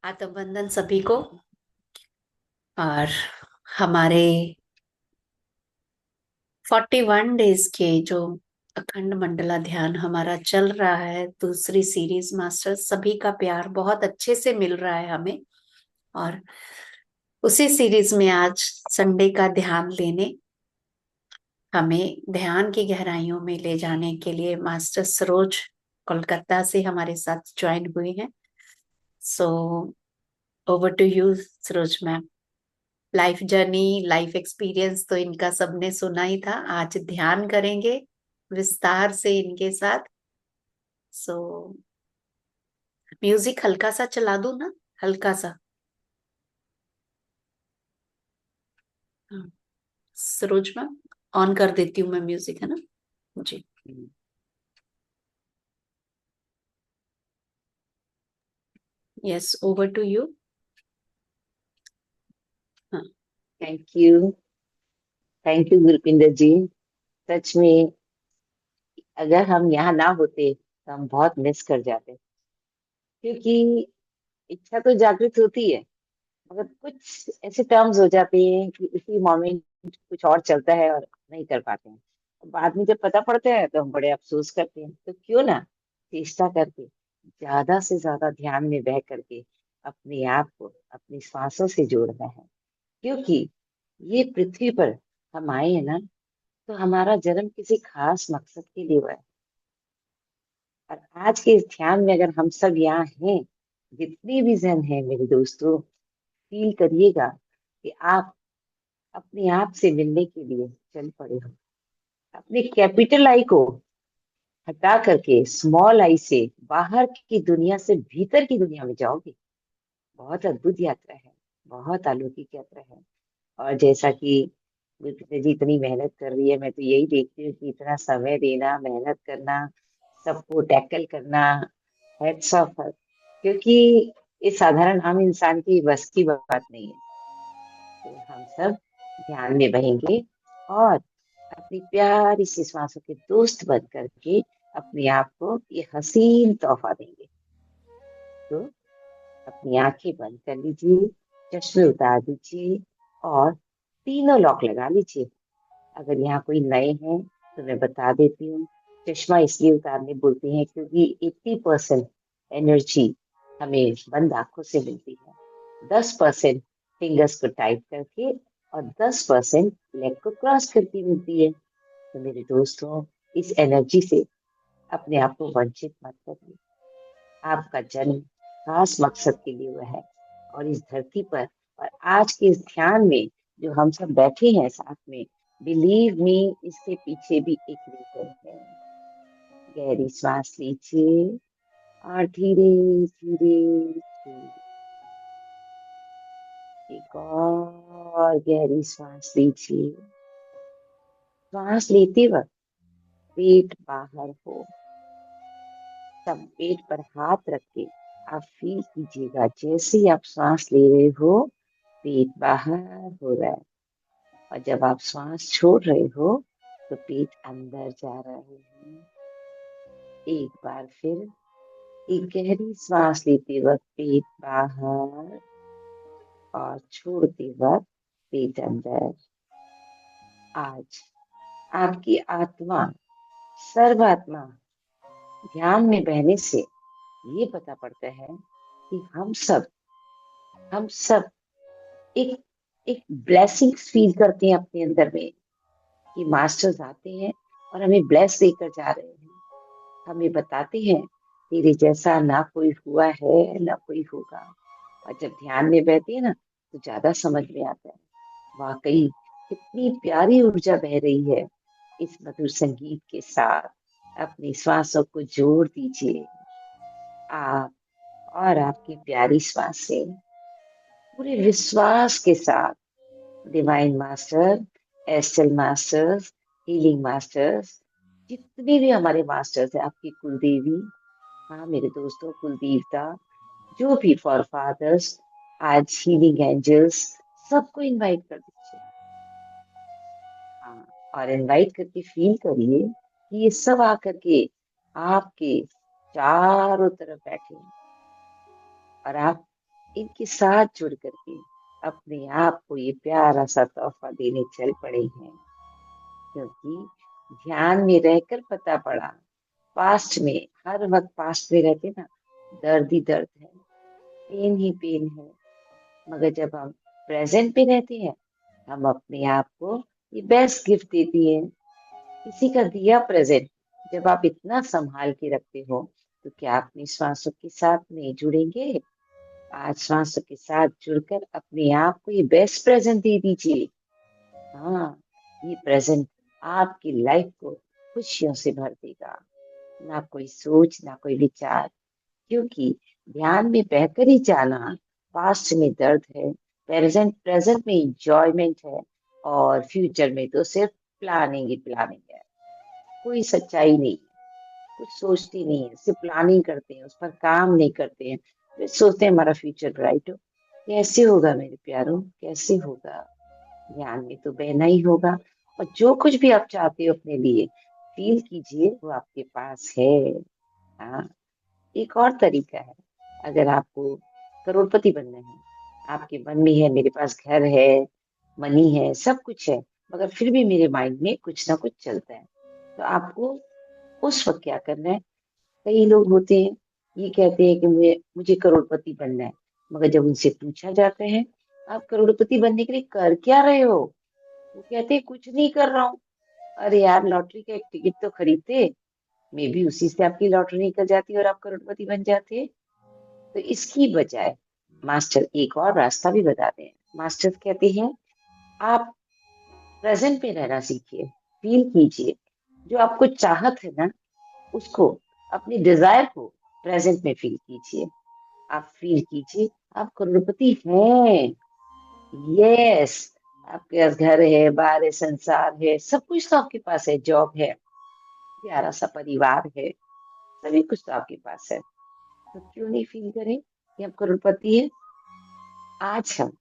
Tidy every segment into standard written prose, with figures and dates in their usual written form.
आत्म बंधन सभी को। और हमारे 41 डेज के जो अखंड मंडला ध्यान हमारा चल रहा है, दूसरी सीरीज मास्टर सभी का प्यार बहुत अच्छे से मिल रहा है हमें। और उसी सीरीज में आज संडे का ध्यान लेने, हमें ध्यान की गहराइयों में ले जाने के लिए मास्टर सरोज कोलकाता से हमारे साथ ज्वाइन हुई हैं। So over to you Saroj ma'am. Life journey, life experience तो इनका सबने सुना ही था। आज ध्यान करेंगे विस्तार से इनके साथ। सो म्यूजिक हल्का सा चला दूं ना, हल्का सा। हाँ, सरोज मैम ऑन कर देती हूँ मैं म्यूजिक, है ना जी। Yes, over to you. हाँ। Thank you. Thank you Gurpinder ji. सच में अगर हम यहाँ ना होते तो हम बहुत मिस कर जाते, क्योंकि इच्छा तो जागृत होती है, मगर कुछ ऐसे टर्म्स हो जाते हैं कि उसी मोमेंट कुछ और चलता है और नहीं कर पाते हैं। बाद में जब पता पड़ता है तो हम बड़े अफसोस करते हैं। तो क्यों ना चेष्टा करके ज्यादा से ज्यादा ध्यान में बह करके अपने आप को अपनी सांसों से जोड़ना है, क्योंकि ये पृथ्वी पर हम आए हैं ना, तो हमारा जन्म किसी खास मकसद के लिए हुआ है। और आज के इस ध्यान में अगर हम सब यहाँ हैं, जितने भी जन हैं मेरे दोस्तों, फील करिएगा कि आप अपने आप से मिलने के लिए चल पड़े हो। अपने कैपिटल आई को हटा करके स्मॉल आई से बाहर की दुनिया से भीतर की दुनिया में जाओगे। बहुत अद्भुत यात्रा है, बहुत अलौकिक यात्रा है। और जैसा कि गुरप्रीत जी इतनी मेहनत कर रही है, मैं तो यही देखती हूँ कि इतना समय देना, मेहनत करना, सबको टैकल करना, हेड्स ऑफ, क्योंकि ये साधारण आम इंसान की बस की बात नहीं है। तो हम सब ध्यान में बहेंगे और अपनी प्यारी सी श्वासों के दोस्त बन करके अपने आप को ये हसीन तोहफा देंगे। तो अपनी आंखें बंद कर लीजिए, चश्मे उतार दीजिए और तीनों लॉक लगा लीजिए। अगर यहाँ कोई नए हैं तो मैं बता देती हूँ, चश्मा इसलिए उतारने बोलते हैं क्योंकि 80% एनर्जी हमें बंद आंखों से मिलती है। 10% फिंगर्स को टाइट करके और 10% लेग को क्रॉस करके मिलती है। तो मेरे दोस्तों, इस एनर्जी से अपने आप को वंचित मत करिए। आपका जन्म खास मकसद के लिए हुआ है, और इस धरती पर और आज के इस ध्यान में जो हम सब बैठे हैं साथ में, बिलीव मी, इसके पीछे भी एक रीजन है। गहरी सांस लीजिए और धीरे धीरे धीरे एक और गहरी सांस लीजिए। सांस लेते वक्त पेट बाहर हो, तब पेट पर हाथ रख के आप फील कीजिएगा जैसे ही आप सांस ले रहे हो पेट बाहर हो रहा है, और जब आप सांस छोड़ रहे हो तो पेट अंदर जा रहा है। एक बार फिर, एक गहरी सांस लेते वक्त पेट बाहर और छोड़ते वक्त पेट अंदर। आज आपकी आत्मा, सर्वात्मा ध्यान में बहने से ये पता पड़ता है कि हम सब एक एक ब्लेसिंग्स फील करते हैं अपने अंदर में, कि मास्टर्स आते हैं और हमें ब्लेस देकर जा रहे हैं। हमें बताते हैं तेरे जैसा ना कोई हुआ है ना कोई होगा। और जब ध्यान में बैठते हैं ना तो ज्यादा समझ में आता है, वाकई कितनी प्यारी ऊर्जा बह रही है। इस मधुर संगीत के साथ अपनी श्वासों को जोड़ दीजिए। आप और आपकी प्यारी श्वासें पूरे विश्वास के साथ divine master, astral masters, healing masters, जितने भी हमारे मास्टर्स हैं, आपकी कुलदेवी, हाँ मेरे दोस्तों, कुल देवता, जो भी फॉर फादर्स, आज हीलिंग एंजल्स, सबको इनवाइट कर दीजिए। हाँ, और इनवाइट करके फील करिए कि ये सब आकर के आपके चारों तरफ बैठे हैं, और आप इनके साथ जुड़ करके अपने आप को ये प्यारा सा तोहफा देने चल पड़े हैं। क्योंकि ध्यान में रहकर पता पड़ा, पास्ट में, हर वक्त पास्ट में रहते ना, दर्द ही दर्द है, पेन ही पेन है। मगर जब हम प्रेजेंट पे रहते हैं, हम अपने आप को ये बेस्ट गिफ्ट देती है, किसी का दिया प्रेजेंट। जब आप इतना संभाल के रखते हो, तो क्या अपनी श्वासों के साथ नहीं जुड़ेंगे? आज श्वासों के साथ जुड़कर अपने आप को ये बेस्ट प्रेजेंट दे दीजिए। हाँ, ये प्रेजेंट आपकी लाइफ को खुशियों से भर देगा। ना कोई सोच, ना कोई विचार, क्योंकि ध्यान में बहकर ही जाना, पास्ट में दर्द है, प्रेजेंट प्रेजेंट में इंजॉयमेंट है, और फ्यूचर में तो सिर्फ प्लानिंग ही प्लानिंग है। कोई सच्चाई नहीं है, कुछ सोचती नहीं है, सिर्फ प्लानिंग करते हैं, उस पर काम नहीं करते हैं। फिर सोचते हैं हमारा फ्यूचर ब्राइट हो। कैसे होगा मेरे प्यारों, कैसे होगा? ध्यान में तो बहना ही होगा। और जो कुछ भी आप चाहते हो अपने लिए, फील कीजिए, वो आपके पास है। हाँ, एक और तरीका है। अगर आपको करोड़पति बनना है, आपके मन में है मेरे पास घर है, मनी है, सब कुछ है, मगर फिर भी मेरे माइंड में कुछ ना कुछ चलता है, तो आपको उस वक्त क्या करना है? कई लोग होते हैं, ये कहते हैं कि मुझे मुझे करोड़पति बनना है, मगर जब उनसे पूछा जाता है, आप करोड़पति बनने के लिए कर क्या रहे हो? वो कहते हैं कुछ नहीं कर रहा हूँ। अरे यार, लॉटरी का एक टिकट तो खरीदते, मे बी उसी से आपकी लॉटरी निकल जाती और आप करोड़पति बन जाते। तो इसकी बजाय मास्टर एक और रास्ता भी बताते हैं। मास्टर कहते हैं, आप प्रेजेंट में रहना सीखिए, फील कीजिए। जो आपको चाहत है ना, उसको, अपनी डिजायर को प्रेजेंट में फील कीजिए। आप फील कीजिए, आप करोड़पति हैं। यस, आपके पास घर है, बार है, संसार है, सब कुछ तो आपके पास है, जॉब है, प्यारा सा परिवार है, सभी कुछ तो आपके पास है। तो क्यों नहीं फील करें कि आप करोड़पति हैं? आज हम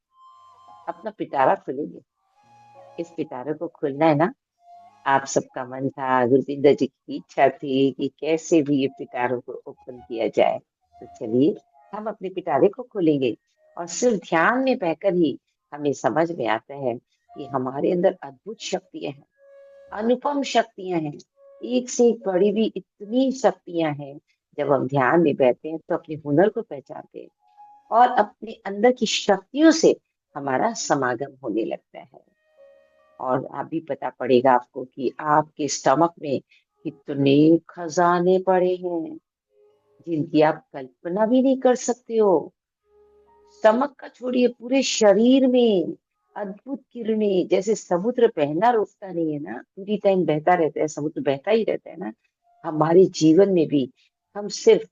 अपना पिटारा खोलेंगे। इस पिटारे को खोलना है ना, आप सबका मन था, गुरविंदर जी की इच्छा थी कि कैसे भी ये पिटारों को ओपन किया जाए। तो चलिए, हम अपने पिटारे को खोलेंगे। और सिर्फ ध्यान में बहकर ही हमें समझ में आता है कि हमारे अंदर अद्भुत शक्तियां हैं, अनुपम शक्तियां हैं, एक से एक बड़ी भी इतनी शक्तियां हैं। जब हम ध्यान में बैठते हैं, तो अपने हुनर को पहचानते हैं, और अपने अंदर की शक्तियों से हमारा समागम होने लगता है। और अभी पता पड़ेगा आपको कि आपके स्टमक में कितने खजाने पड़े हैं, जिनकी आप कल्पना भी नहीं कर सकते हो। स्टमक का छोड़िए, पूरे शरीर में अद्भुत किरणें, जैसे समुद्र बहना रुकता नहीं है ना, पूरी टाइम बहता रहता है, समुद्र बहता ही रहता है ना, हमारे जीवन में भी हम सिर्फ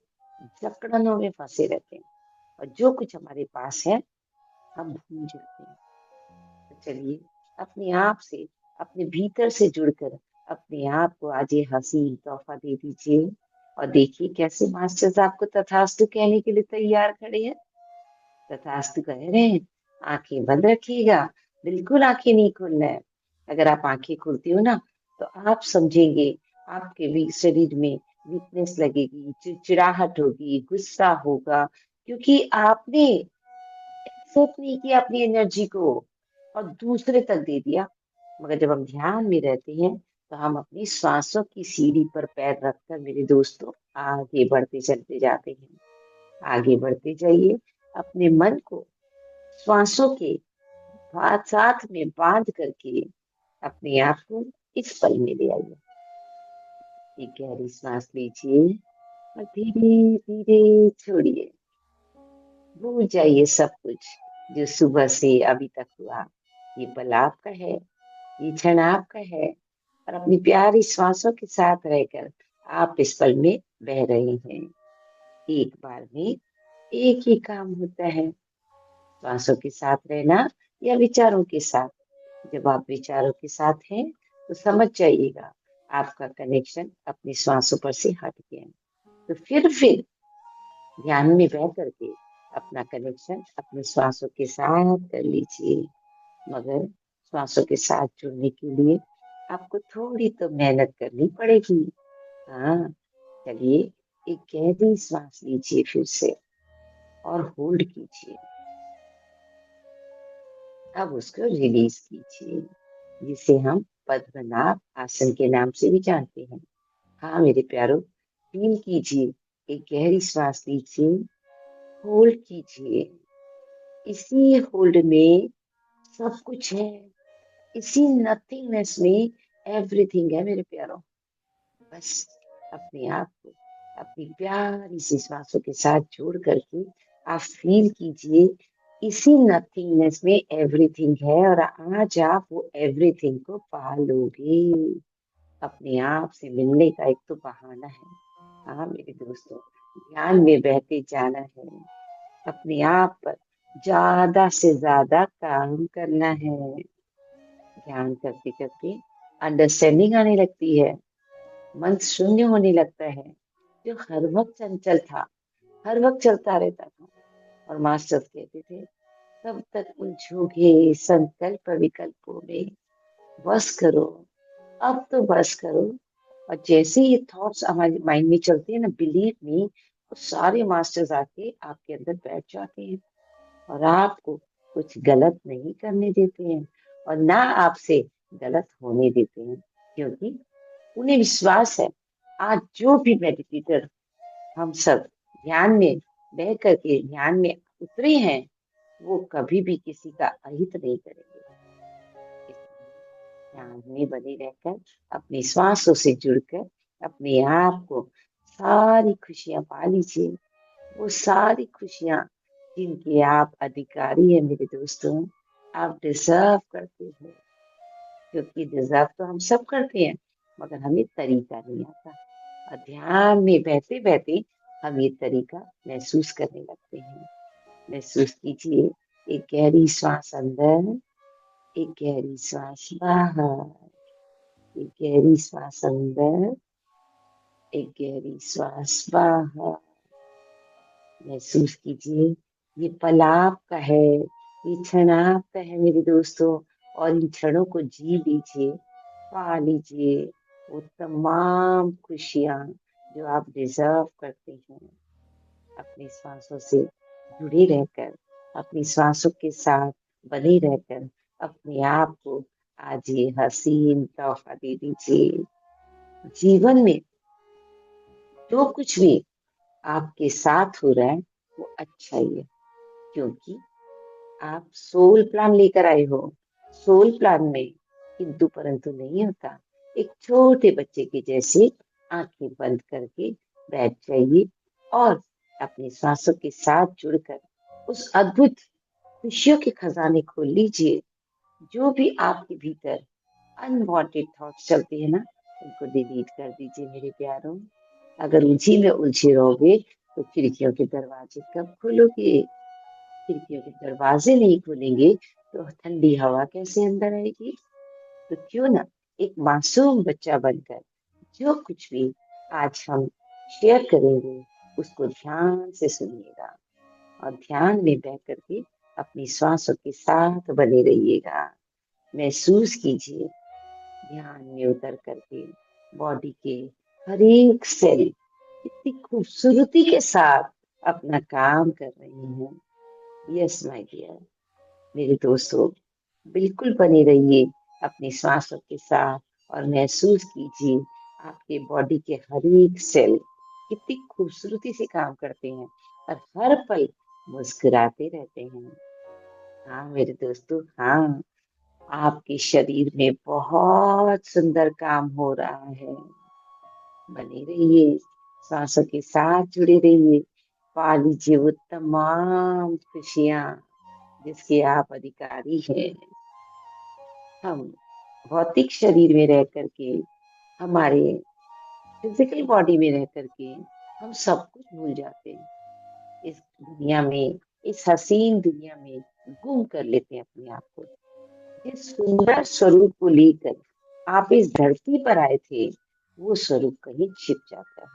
जकड़नों में फंसे रहते हैं, और जो कुछ हमारे पास है हम भूल जाते हैं। तो चलिए, अपने आप से, अपने भीतर से जुड़कर अपने आप को आज ये हसीन तोहफा दे दीजिए। और देखिए कैसे मास्टर्स आपको तथास्तु कहने के लिए तैयार खड़े हैं। तथास्तु कह रहे हैं, आंखें बंद रखिएगा, बिल्कुल आंखें नहीं खोलना है। अगर आप आंखें खोलती हो ना, तो आप समझेंगे आपके भी शरीर में वीकनेस लगेगी, चिड़चिड़ाहट होगी, गुस्सा होगा, क्योंकि आपने एक्सेप्ट नहीं किया अपनी एनर्जी को, और दूसरे तक दे दिया। मगर जब हम ध्यान में रहते हैं, तो हम अपनी सांसों की सीढ़ी पर पैर रखकर, मेरे दोस्तों, आगे बढ़ते चलते जाते हैं। आगे बढ़ते जाइए, अपने मन को श्वासों के साथ में बांध करके अपने आप को इस पल में ले आइए। एक गहरी सांस लीजिए, और धीरे धीरे छोड़िए। भूल जाइए सब कुछ जो सुबह से अभी तक हुआ। ये पल आपका है, ये क्षण आपका है, और अपनी प्यारी श्वासों के साथ रहकर आप इस पल में बह रहे हैं। एक बार में एक ही काम होता है, श्वासों के साथ रहना या विचारों के साथ। जब आप विचारों के साथ हैं, तो समझ जाइएगा आपका कनेक्शन अपनी श्वासों पर से हट गया। तो फिर ध्यान में बह करके अपना कनेक्शन अपने श्वासों के साथ कर लीजिए। मगर श्वासों के साथ जुड़ने के लिए आपको थोड़ी तो मेहनत करनी पड़ेगी। हाँ, चलिए, एक गहरी सांस लीजिए फिर से, और होल्ड कीजिए। अब उसको रिलीज कीजिए, जिसे हम पद्मनाभ आसन के नाम से भी जानते हैं। हाँ मेरे प्यारो, फील कीजिए, एक गहरी सांस लीजिए, होल्ड कीजिए। इसी होल्ड में सब कुछ है, इसी नथिंगनेस में एवरीथिंग है मेरे प्यारो। बस अपने आप को अपनी प्यारी सी सांसों के साथ जोड़ करके आप फील कीजिए, इसी नथिंगनेस में एवरीथिंग है, और आज आप वो एवरीथिंग को पा लोगे। अपने आप से मिलने का एक तो बहाना है। हाँ मेरे दोस्तों, ध्यान में बहते जाना है, अपने आप पर ज्यादा से ज्यादा काम करना है। ध्यान करते करते अंडरस्टैंडिंग आने लगती है, मन शून्य होने लगता है। जो हर वक्त चंचल था, हर वक्त चलता रहता था, और मास्टर्स कहते थे तब तक उलझोगे संकल्प विकल्पों में, बस करो, अब तो बस करो। और जैसे ये थॉट्स हमारे माइंड में चलते हैं ना, बिलीव मी, वो सारे मास्टर्स आके आपके अंदर बैठ जाते हैं, और आपको कुछ गलत नहीं करने देते हैं, और ना आपसे गलत होने देते हैं, क्योंकि उन्हें विश्वास है आज जो भी मेडिटेटर हम सब ध्यान में बह करके ध्यान में उतरे हैं, वो कभी भी किसी का अहित नहीं करेंगे। इसलिए ध्यान में बने रहकर अपनी श्वासों से जुड़कर अपने आप को सारी खुशियां पा लीजिए, वो सारी खुशियां जिनके आप अधिकारी हैं मेरे दोस्तों। आप डिजर्व करते हो, क्योंकि डिजर्व तो हम सब करते हैं, मगर हमें तरीका नहीं आता, और ध्यान में बहते बहते हम ये तरीका महसूस करने लगते हैं। महसूस कीजिए, एक गहरी श्वास अंदर, एक गहरी श्वास बाहर, एक गहरी श्वास अंदर, एक गहरी श्वास बाहर। महसूस कीजिए, ये पल आपका है, ये क्षण आपका है मेरे दोस्तों, और इन क्षणों को जी लीजिए, पा लीजिए वो तमाम खुशियां जो आप डिजर्व करते हैं। अपनी सांसों से जुड़े रहकर, अपनी सांसों के साथ बने रहकर अपने आप को आज ये हसीन तोहफा दे दीजिए। जीवन में जो कुछ भी आपके साथ हो रहा है वो अच्छा ही है, क्योंकि आप सोल प्लान लेकर आए हो। सोल प्लान में किंतु परंतु नहीं होता। एक छोटे बच्चे के जैसे आंखें बंद करके बैठ जाइए, और अपनी सांसों के साथ जुड़कर उस अद्भुत खुशियों के खजाने खोल लीजिए। जो भी आपके भीतर अनवांटेड थॉट्स चलते हैं ना, उनको डिलीट कर दीजिए मेरे प्यारों। अगर उसी में उलझे रहोगे तो खिड़कियों के दरवाजे कब खोलोगे? खिड़कियों के दरवाजे नहीं खुलेंगे तो ठंडी हवा कैसे अंदर आएगी? तो क्यों ना एक मासूम बच्चा बनकर जो कुछ भी आज हम शेयर करेंगे उसको ध्यान से सुनिएगा, और ध्यान में बह करके अपनी श्वासों के साथ बने रहिएगा। महसूस कीजिए, ध्यान में उतर करके बॉडी के हर एक सेल कितनी खूबसूरती के साथ अपना काम कर रही हैं। यस माय डियर, मेरे दोस्तों, बिल्कुल बने रहिए अपनी सांसों के साथ, और महसूस कीजिए आपके बॉडी के हर एक सेल कितनी खूबसूरती से काम करते हैं, और हर पल मुस्कुराते रहते हैं। हाँ मेरे दोस्तों, हाँ, आपके शरीर में बहुत सुंदर काम हो रहा है। बने रहिए, सांसों के साथ जुड़े रहिए, पा लीजिए वो तमाम खुशियां जिसके आप अधिकारी हैं। हम भौतिक शरीर में रह करके, हमारे फिजिकल बॉडी में रह करके हम सब कुछ भूल जाते हैं। इस दुनिया में, इस हसीन दुनिया में गुम कर लेते हैं अपने आप को। जिस सुंदर स्वरूप को लेकर आप इस धरती पर आए थे, वो स्वरूप कहीं छिप जाता है।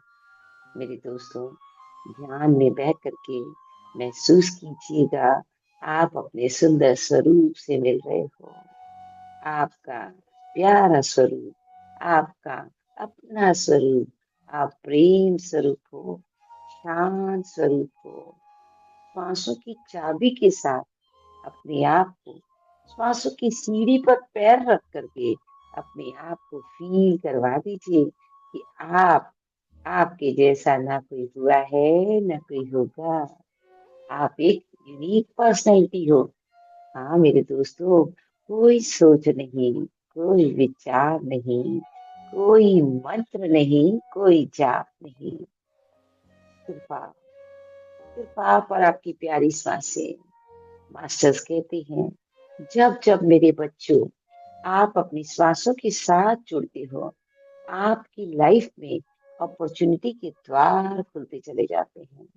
मेरे दोस्तों, ध्यान में बह करके महसूस कीजिएगा, आप अपने सुंदर स्वरूप से मिल रहे हो। आपका प्यारा स्वरूप, आपका अपना स्वरूप, आप प्रेम स्वरूप हो, शांत स्वरूप हो। सांसों की चाबी के साथ अपने आप को श्वासों की सीढ़ी पर पैर रख करके अपने आप को फील करवा दीजिए कि आपके जैसा ना कोई हुआ है ना कोई होगा। आप एक यूनिक पर्सनैलिटी हो। हाँ मेरे दोस्तों, कोई सोच नहीं, कोई विचार नहीं, कोई मंत्र नहीं, कोई जाप नहीं, सिर्फ आप, सिर्फ आप और आपकी प्यारी सांसें। मास्टर्स कहते हैं, जब जब मेरे बच्चों आप अपनी श्वासों के साथ जुड़ते हो, आपकी लाइफ में अपॉर्चुनिटी के द्वार खुलते चले जाते हैं,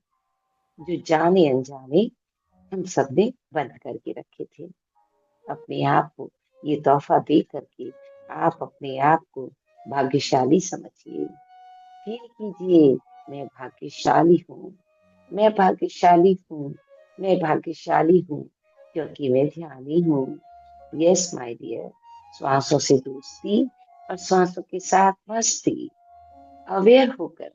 जो जाने अनजाने हम सबने बंद करके रखे थे। अपने आप को ये तोहफा दे करके आप अपने आप को भाग्यशाली समझिए। फील कीजिए, मैं भाग्यशाली हूँ, मैं भाग्यशाली हूँ, मैं भाग्यशाली हूँ, क्योंकि मैं ध्यानी हूँ। यस माय डियर, श्वासों से दोस्ती और श्वासों के साथ मस्ती, अवेयर होकर,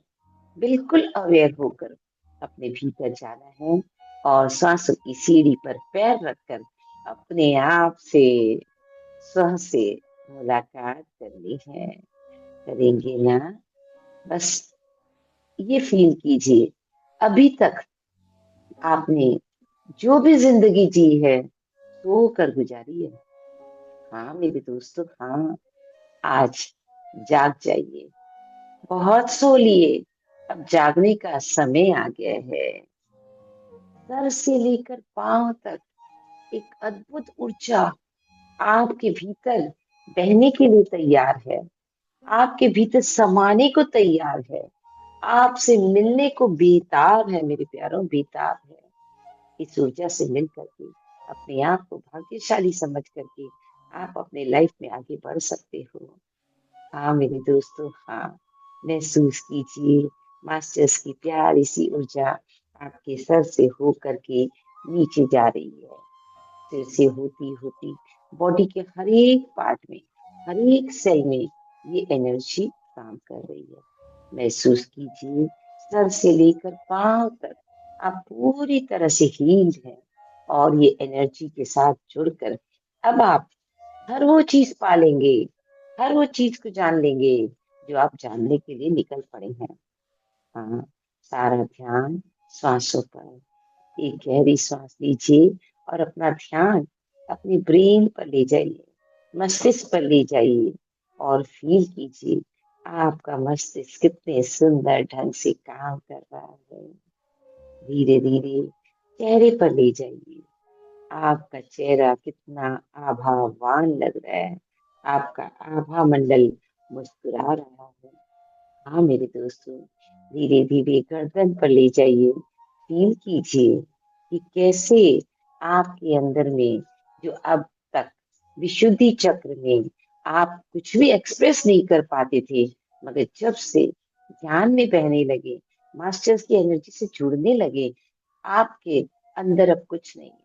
बिल्कुल अवेयर होकर अपने भीतर जाना है और सांसों की सीढ़ी पर पैर रखकर अपने आप से, स्व से मुलाकात करनी है। करेंगे ना? बस ये फील कीजिए, अभी तक आपने जो भी जिंदगी जी है सो कर गुजारी है। हाँ मेरे दोस्तों, हाँ, आज जाग जाइए। बहुत सो लिए, अब जागने का समय आ गया है। सर से लेकर पांव तक एक अद्भुत ऊर्जा आपके भीतर बहने के लिए तैयार है, आपके भीतर समाने को तैयार है, आपसे मिलने को बेताब है मेरे प्यारों, बेताब है। इस ऊर्जा से मिल करके अपने आप को भाग्यशाली समझ करके आप अपने लाइफ में आगे बढ़ सकते हो। हाँ मेरे दोस्तों, हाँ, महसूस कीजिए, मास्टर्स की प्यारी सी ऊर्जा आपके सर से हो करके नीचे जा रही है। सिर से होती होती बॉडी के हर एक पार्ट में, हर एक सेल में ये एनर्जी काम कर रही है। महसूस कीजिए, सर से लेकर पांव तक आप पूरी तरह से हील्ड हैं और ये एनर्जी के साथ जुड़कर अब आप हर वो चीज पालेंगे, हर वो चीज को जान लेंगे जो आप जानने के लिए निकल पड़े हैं। हाँ, सारा ध्यान श्वासों पर। एक गहरी सांस लीजिए और अपना ध्यान अपनी ब्रेन पर ले जाइए, मस्तिष्क पर ले जाइए और फील कीजिए आपका मस्तिष्क कितने सुंदर ढंग से काम कर रहा है। धीरे धीरे चेहरे पर ले जाइए, आपका चेहरा कितना आभावान लग रहा है, आपका आभा मंडल मुस्कुरा रहा है। हाँ मेरे दोस्तों, धीरे धीरे गर्दन पर ले जाइए, फील कीजिए कि कैसे आपके अंदर में, जो अब तक विशुद्धि चक्र में आप कुछ भी एक्सप्रेस नहीं कर पाते थे, मगर जब से ध्यान में बहने लगे, मास्टर्स की एनर्जी से जुड़ने लगे, आपके अंदर अब कुछ नहीं है।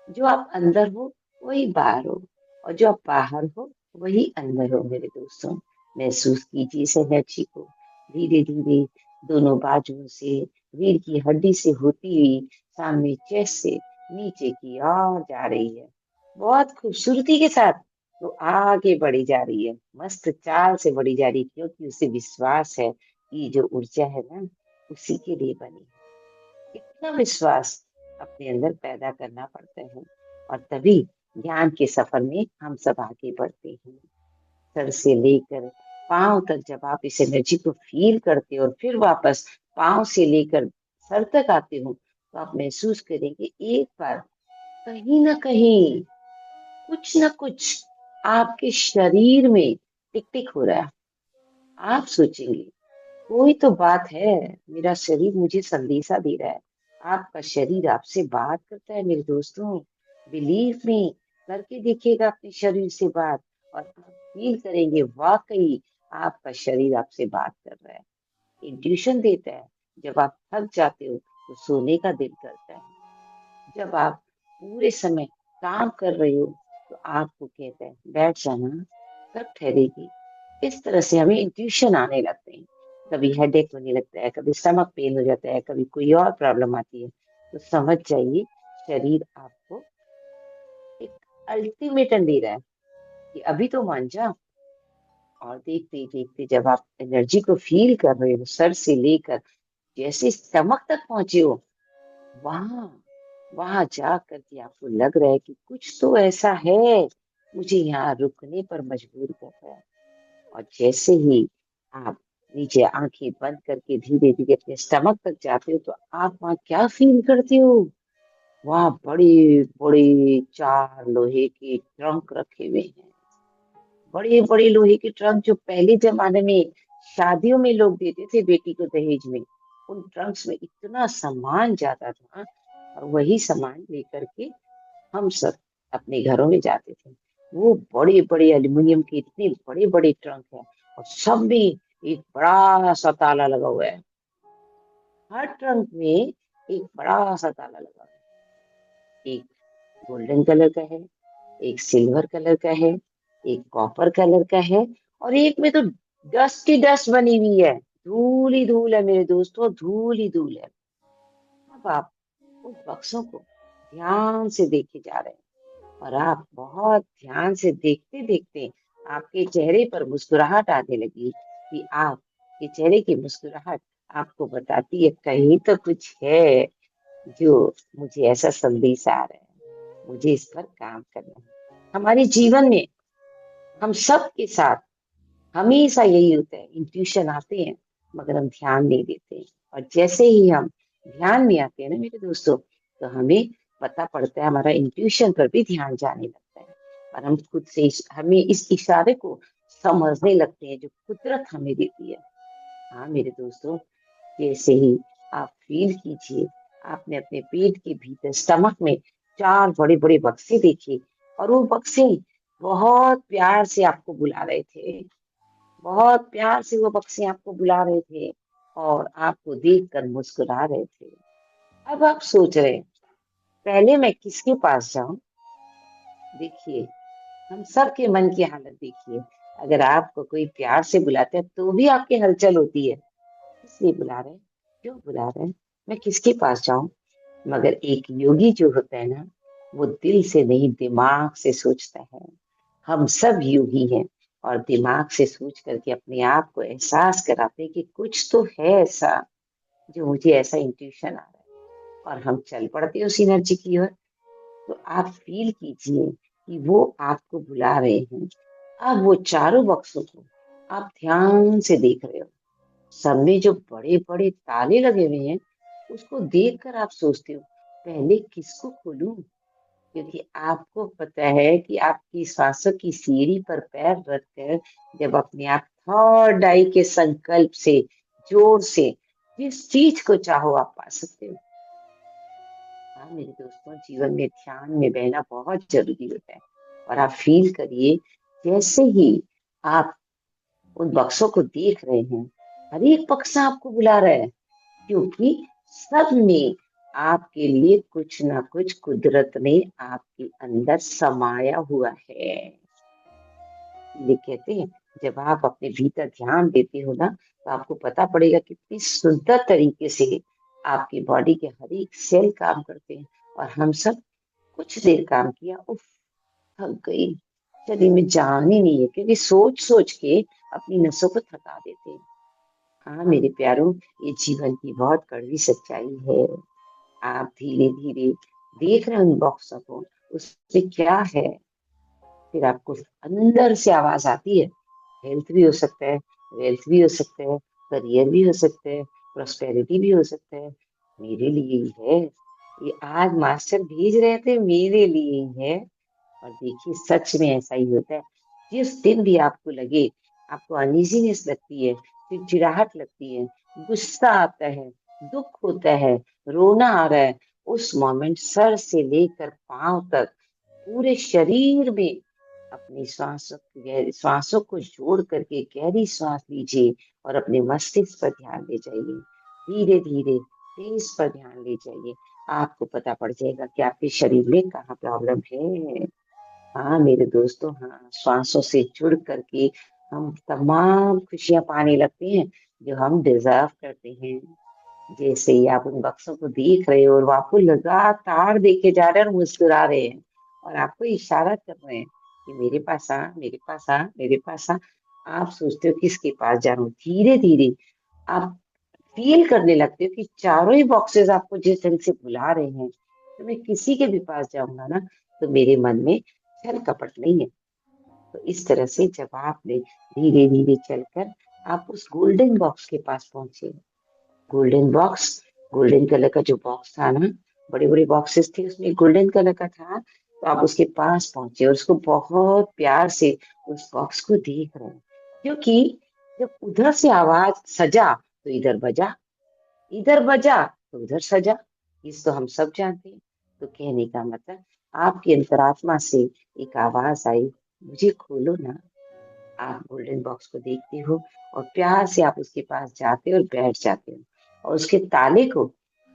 जो आप अंदर हो वही बाहर हो, और जो आप बाहर हो वही अंदर हो मेरे दोस्तों। महसूस कीजिए इस एनर्जी को। धीरे धीरे दोनों बाजुओं से, रीढ़ की हड्डी से होती हुई सामने चेस्ट से नीचे की ओर जा रही है, बहुत खूबसूरती के साथ वो आगे बढ़ी जा रही है, मस्त चाल से बढ़ी जा रही है, क्योंकि उसे विश्वास है कि जो ऊर्जा है ना, उसी के लिए बनी है। इतना विश्वास अपने अंदर पैदा करना पड़ता है, और तभी ज्ञान के सफर में हम सब आगे बढ़ते हैं। सर से लेकर पांव तक जब आप इस एनर्जी को फील करते हो और फिर वापस पांव से लेकर सर तक आते हो, तो आप महसूस करेंगे एक बार कहीं ना कहीं कुछ ना कुछ आपके शरीर में टिक टिक हो रहा है। आप सोचेंगे कोई तो बात है, मेरा शरीर मुझे संदेशा दे रहा है। आपका शरीर आपसे बात करता है मेरे दोस्तों। बिलीव मी, करके देखिएगा अपने शरीर से बात, और आप फील करेंगे वाकई आपका शरीर आपसे बात कर रहा है। इंट्यूशन देता है। जब आप थक जाते हो तो सोने का दिल करता है। जब आप पूरे समय काम कर रहे हो तो आपको कहता है बैठ जाना, कब ठहरेगी। इस तरह से हमें इंट्यूशन आने लगते हैं। कभी हेडेक होने लगता है, कभी स्टमक पेन हो जाता है, कभी कोई और प्रॉब्लम आती है, तो समझ जाइए शरीर आपको एक अल्टीमेटम दे रहा है कि अभी तो मान जा। और देखते देखते जब आप एनर्जी को फील कर रहे हो सर से लेकर जैसे स्टमक तक पहुंचे हो, वहां वहां जा करके आपको लग रहा है कि कुछ तो ऐसा है मुझे यहाँ रुकने पर मजबूर कर रहा है। और जैसे ही आप नीचे आंखें बंद करके धीरे धीरे अपने स्टमक तक जाते हो तो आप वहां क्या फील करते हो? वहां बड़े बड़े 4 लोहे के ट्रंक रखे हुए हैं। बड़े बड़े लोहे के ट्रंक जो पहले जमाने में शादियों में लोग देते थे बेटी को दहेज में। उन ट्रंक्स में इतना सामान जाता था, और वही सामान लेकर के हम सब अपने घरों में जाते थे। वो बड़े बड़े एल्युमिनियम के इतने बड़े बड़े ट्रंक है, और सब में एक बड़ा सा ताला लगा हुआ है। हर ट्रंक में एक बड़ा सा ताला लगा हुआ है। एक गोल्डन कलर का है, एक सिल्वर कलर का है, एक कॉपर कलर का है, और एक में तो डस्ट ही डस्ट बनी हुई है। धूल ही धूल है मेरे दोस्तों, धूल ही धूल है। अब आप उस बक्सों को ध्यान से देखे जा रहे हैं, और आप बहुत ध्यान से देखते देखते आपके चेहरे पर मुस्कुराहट आने लगी कि आपके चेहरे की मुस्कुराहट आपको बताती है कहीं तो कुछ है जो मुझे ऐसा संदेश आ रहा है, मुझे इस पर काम करना है। हमारे जीवन में हम सब के साथ हमेशा यही होता है, इंट्यूशन आते हैं मगर हम ध्यान नहीं देते हैं। और जैसे ही हम ध्यान में आते हैं ना मेरे दोस्तों, तो हमें पता पड़ता है, हमारा इंट्यूशन पर भी ध्यान जाने लगता है, और हम खुद से हमें इस इशारे को समझने लगते हैं जो कुदरत हमें देती है। हाँ मेरे दोस्तों, जैसे ही आप फील कीजिए आपने अपने पेट के भीतर स्टमक में 4 बड़े बड़े बक्से देखे, और वो बक्से बहुत प्यार से आपको बुला रहे थे। बहुत प्यार से वो पक्षी आपको बुला रहे थे, और आपको देखकर मुस्कुरा रहे थे। अब आप सोच रहे हैं पहले मैं किसके पास जाऊं? देखिए, हम सब के मन की हालत देखिए। अगर आपको कोई प्यार से बुलाता है तो भी आपकी हलचल होती है, इसलिए बुला रहे हैं, क्यों बुला रहे हैं, मैं किसके पास जाऊं? मगर एक योगी जो होता है ना, वो दिल से नहीं दिमाग से सोचता है। हम सब योगी हैं, और दिमाग से सोच करके अपने आप को एहसास कराते हैं कि कुछ तो है ऐसा जो मुझे ऐसा इंट्यूशन आ रहा है, और हम चल पड़ते हैं उस एनर्जी की ओर। तो आप फील कीजिए कि वो आपको बुला रहे हैं। अब वो चारों बक्सों को आप ध्यान से देख रहे हो। सब में जो बड़े बड़े ताले लगे हुए हैं, उसको देखकर आप सोचते हो पहले किसको खोलूं, क्योंकि आपको पता है कि आपकी सांसों की सीढ़ी पर पैर रखकर जब अपने आप थर्ड आई के संकल्प से जोर से जिस चीज को चाहो आप पा सकते हो। हाँ मेरे दोस्तों, जीवन में ध्यान में बहना बहुत जरूरी होता है। और आप फील करिए जैसे ही आप उन बक्सों को देख रहे हैं, हर एक बक्सा आपको बुला रहा है, क्योंकि सब में आपके लिए कुछ ना कुछ कुदरत ने आपके अंदर समाया हुआ है। ये कहते हैं जब आप अपने भीतर ध्यान देते हो ना, तो आपको पता पड़ेगा कितनी सुंदर तरीके से आपकी बॉडी के हर एक सेल काम करते हैं। और हम सब कुछ देर काम किया, उफ, थक गई, शरीर में जान ही नहीं है, क्योंकि सोच सोच के अपनी नसों को थका देते हैं। हाँ मेरे प्यारों, ये जीवन की बहुत कड़वी सच्चाई है। आप धीरे धीरे देख रहे हैं उन बॉक्सों को, उसमें क्या है। फिर आपको अंदर से आवाज आती है, हेल्थ भी हो सकता है, वेल्थ भी हो सकता है, करियर भी हो सकता है, प्रोस्पेरिटी भी हो सकता है। मेरे लिए ही है, ये आज मास्टर भेज रहे थे, मेरे लिए ही है। और देखिए सच में ऐसा ही होता है। जिस दिन भी आपको लगे, आपको अनइजीनेस लगती है, चिड़चिड़ाहट लगती है, गुस्सा आता है, दुख होता है, रोना आ रहा है, उस मोमेंट सर से लेकर पांव तक पूरे शरीर में अपनी श्वासों को जोड़ करके गहरी सांस लीजिए, और अपने मस्तिष्क पर ध्यान ले जाइए। धीरे धीरे फेस पर ध्यान ले जाइए। आपको पता पड़ जाएगा कि आपके शरीर में कहाँ प्रॉब्लम है। हाँ मेरे दोस्तों, हाँ, श्वासों से जुड़ करके हम तमाम खुशियां पाने लगते हैं जो हम डिजर्व करते हैं। जैसे ही आप उन बक्सों को देख रहे हो और वो आपको लगातार देखे जा रहे हैं और मुस्कुरा रहे हैं, और आपको इशारा कर रहे हैं कि मेरे पास आ, मेरे पास आ, मेरे पास आ। आप सोचते हो किसके पास जाऊं। धीरे धीरे आप फील करने लगते हो कि चारों ही बॉक्सेस आपको जिस ढंग से बुला रहे हैं, तो मैं किसी के भी पास जाऊंगा ना, तो मेरे मन में छल कपट नहीं है। तो इस तरह से जब आपने धीरे धीरे चलकर आप उस गोल्डन बॉक्स के पास पहुंचे। गोल्डन बॉक्स, गोल्डन कलर का जो बॉक्स था ना, बड़े बड़े बॉक्सेस थे, उसमें गोल्डन कलर का था। तो आप उसके पास पहुंचे और उसको बहुत प्यार से उस बॉक्स को देख रहे हैं। क्योंकि जब उधर से आवाज सजा तो इधर बजा, इधर बजा तो उधर सजा। इस तो हम सब जानते हैं। तो कहने का मतलब, आपकी अंतरात्मा से एक आवाज आई, मुझे खोलो ना। आप गोल्डन बॉक्स को देखते हो और प्यार से आप उसके पास जाते हो और बैठ जाते हो और उसके ताले को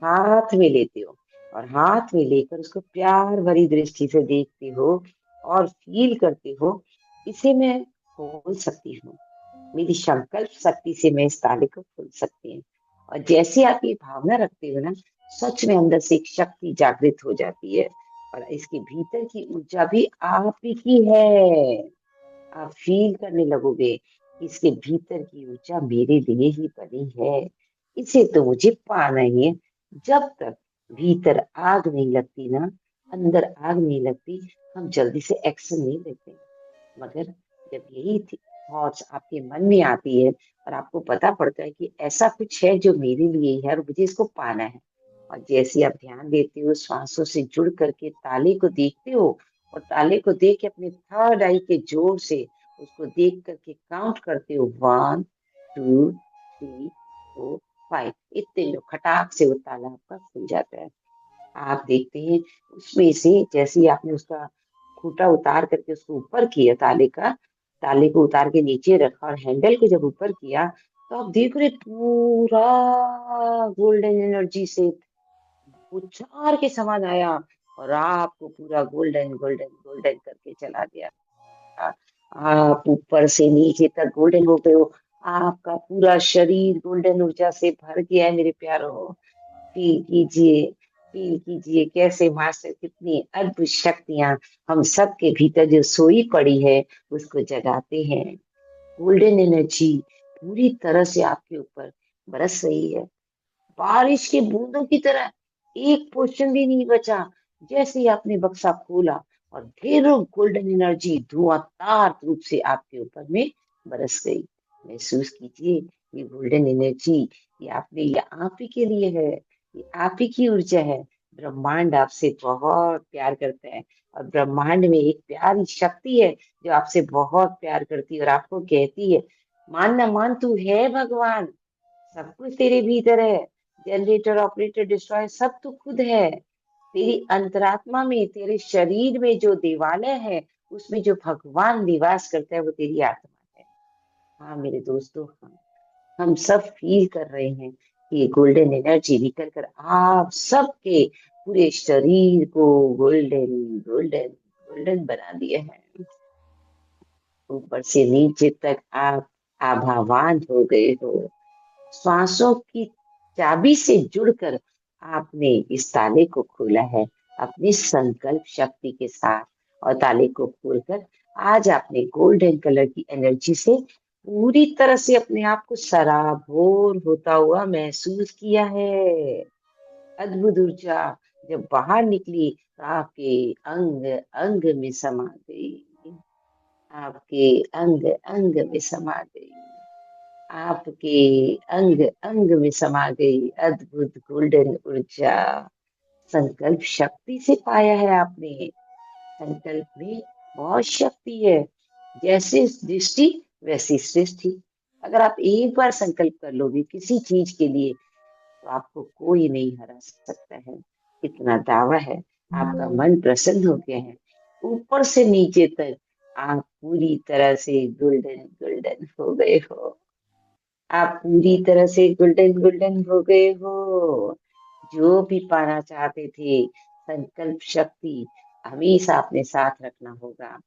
हाथ में लेते हो और हाथ में लेकर उसको प्यार भरी दृष्टि से देखते हो और फील करते हो, इसे मैं खोल सकती हूँ। मेरी संकल्प शक्ति से मैं इस ताले को खोल सकती हूँ। और जैसे आप ये भावना रखते हो ना, सच में अंदर से एक शक्ति जागृत हो जाती है और इसके भीतर की ऊर्जा भी आप ही की है। आप फील करने लगोगे कि इसके भीतर की ऊर्जा मेरे लिए ही बनी है। इसे तो मुझे पाना ही है। जब तक भीतर आग नहीं लगती ना, अंदर आग नहीं लगती, हम जल्दी से एक्शन नहीं लेते। मगर जब यही थॉट्स आपके मन में आती है और आपको पता पड़ता है कि ऐसा कुछ है जो मेरे लिए ही है और मुझे इसको पाना है, और जैसे आप ध्यान देते हो, श्वासों से जुड़ करके ताले को देखते हो और ताले को देख के अपने थर्ड आई के जोर से उसको देख करके काउंट करते हो, 1 2 3 4 5, इतने में खटाक से वो ताला आपका खुल जाता है। आप देखते हैं उसमें से जैसे ही आपने उसका खूंटा उतार करके उसको ऊपर किया, ताले को उतार के नीचे रखा और हैंडल को जब ऊपर किया, तो आप देख रहे पूरा गोल्डन एनर्जी से उछाल के समान आया और आपको पूरा गोल्डन गोल्डन गोल्डन करके चला गया। आप ऊपर से नीचे तक गोल्डन हो गए हो। आपका पूरा शरीर गोल्डन ऊर्जा से भर गया है मेरे प्यारो। फील कीजिए, फील कीजिए कैसे मास्टर कितनी अद्भुत शक्तियां हम सबके भीतर जो सोई पड़ी है उसको जगाते हैं। गोल्डन एनर्जी पूरी तरह से आपके ऊपर बरस रही है, बारिश के बूंदों की तरह। एक पोर्शन भी नहीं बचा। जैसे ही आपने बक्सा खोला और ढेरों गोल्डन एनर्जी धुआंधार रूप से आपके ऊपर में बरस गई। महसूस कीजिए, ये गोल्डन एनर्जी, ये आप ही के लिए है। ये आप ही की ऊर्जा है। ब्रह्मांड आपसे बहुत प्यार करता है और ब्रह्मांड में एक प्यारी शक्ति है जो आपसे बहुत प्यार करती है और आपको कहती है, मान ना मान, तू है भगवान। सब कुछ तेरे भीतर है। जनरेटर, ऑपरेटर, डिस्ट्रॉयर सब तू खुद है। तेरी अंतरात्मा में, तेरे शरीर में जो देवालय है, उसमें जो भगवान निवास करता है वो तेरी आत्मा है। हाँ मेरे दोस्तों, हाँ, हम सब फील कर रहे हैं कि ये गोल्डन एनर्जी निकल कर आप सबके पूरे शरीर को गोल्डन गोल्डन गोल्डन बना दिए हैं। ऊपर से नीचे तक आप आभावान हो गए हो। श्वासों की चाबी से जुड़कर आपने इस ताले को खोला है अपनी संकल्प शक्ति के साथ। और ताले को खोलकर आज आपने गोल्डन कलर की एनर्जी से पूरी तरह से अपने आप को सराबोर होता हुआ महसूस किया है। अद्भुत ऊर्जा जब बाहर निकली तो आपके अंग अंग में समा गई। आपके अंग अंग में समा गई। आपके अंग अंग में समा गई अद्भुत गोल्डन ऊर्जा। संकल्प शक्ति से पाया है आपने। संकल्प में बहुत शक्ति है। जैसे दृष्टि वैसी सृष्टि। अगर आप एक बार संकल्प कर लोगे किसी चीज के लिए, तो आपको कोई नहीं हरा सकता है। इतना दावा है। आपका मन प्रसन्न हो गया है। ऊपर से नीचे तक आप पूरी तरह से गोल्डन गोल्डन हो गए हो। आप पूरी तरह से गोल्डन गोल्डन हो गए हो। जो भी पाना चाहते थे, संकल्प शक्ति हमेशा अपने साथ रखना होगा।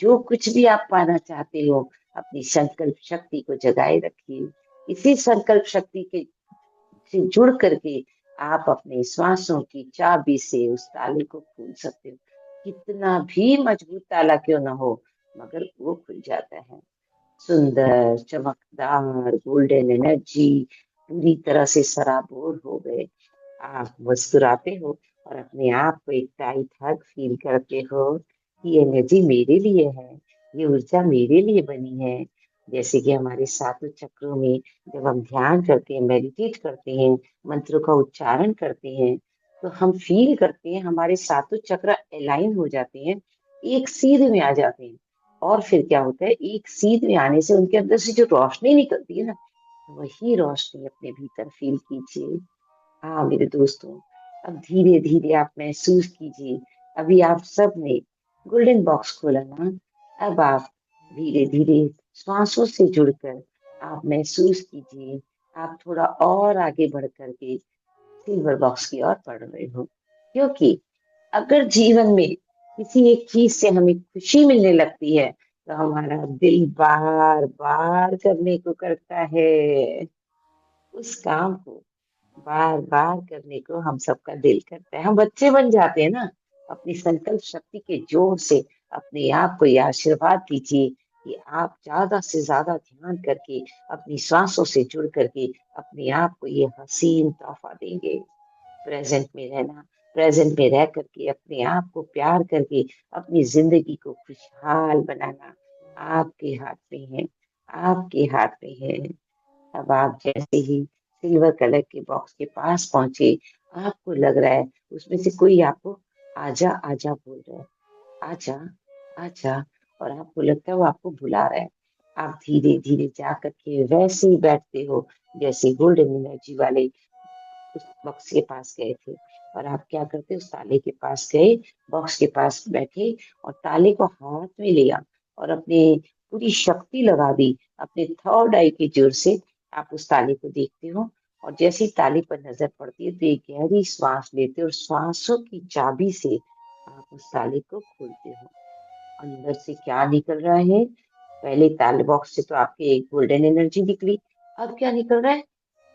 जो कुछ भी आप पाना चाहते हो, अपनी संकल्प शक्ति को जगाए रखिए। इसी संकल्प शक्ति के से जुड़ करके आप अपने श्वासों की चाबी से उस ताले को खोल सकते हो। कितना भी मजबूत ताला क्यों ना हो, मगर वो खुल जाता है। सुंदर चमकदार गोल्डन एनर्जी, पूरी तरह से सराबोर हो गए। आप मुस्कुराते हो और अपने आप को एक टाइट हग फील करते हो कि ये एनर्जी मेरे लिए है, ये ऊर्जा मेरे लिए बनी है। जैसे कि हमारे सातों चक्रों में जब हम ध्यान करते हैं, मेडिटेट करते हैं, मंत्रों का उच्चारण करते हैं, तो हम फील करते हैं हमारे सातों चक्र अलाइन हो जाते हैं, एक सीध में आ जाते हैं। और फिर क्या होता है, एक सीध में आने से उनके अंदर से जो रोशनी निकलती है ना, वही रोशनी अपने भीतर फील कीजिए। हाँ मेरे दोस्तों, अब धीरे धीरे आप महसूस कीजिए, अभी आप सब ने गोल्डन बॉक्स खोला ना। अब आप धीरे धीरे श्वासों से जुड़कर आप महसूस कीजिए, आप थोड़ा और आगे बढ़ करके सिल्वर बॉक्स की ओर बढ़ रहे हो। क्योंकि अगर जीवन में किसी एक चीज से हमें खुशी मिलने लगती है, तो हमारा दिल बार बार करने को करता है। उस काम को बार बार करने को हम सबका दिल करता है, हम बच्चे बन जाते हैं ना। अपनी संकल्प शक्ति के जोर से अपने आप को ये आशीर्वाद दीजिए कि आप ज्यादा से ज्यादा ध्यान करके अपनी सांसों से जुड़ करके अपने आप को ये हसीन तोहफा देंगे। प्रेजेंट में रहना, प्रेजेंट में रह करके अपने आप को प्यार करके अपनी जिंदगी को खुशहाल बनाना आपके हाथ में है, आपके हाथ में है। अब आप जैसे ही सिल्वर कलर के बॉक्स के पास पहुंचे, आपको लग रहा है उसमें से कोई आपको आजा आजा बोल रहा है, आजा आजा। और आपको लगता है वो आपको बुला रहा है। आप धीरे धीरे जा करके वैसे ही बैठते हो जैसे गोल्डन एनर्जी वाले उस बॉक्स के पास गए थे। और आप क्या करते, उस ताले के पास गए, बॉक्स के पास बैठे और ताले को हाथ में लिया और अपने पूरी शक्ति लगा दी, अपने थर्ड आई के जोर से आप उस ताले को देखते हो। और जैसे ही ताले पर नजर पड़ती है तो एक गहरी श्वास लेते हो और श्वासों की चाबी से आप उस ताले को खोलते हो। अंदर से क्या निकल रहा है, पहले ताले बॉक्स से तो आपके एक गोल्डन एनर्जी निकली, अब क्या निकल रहा है,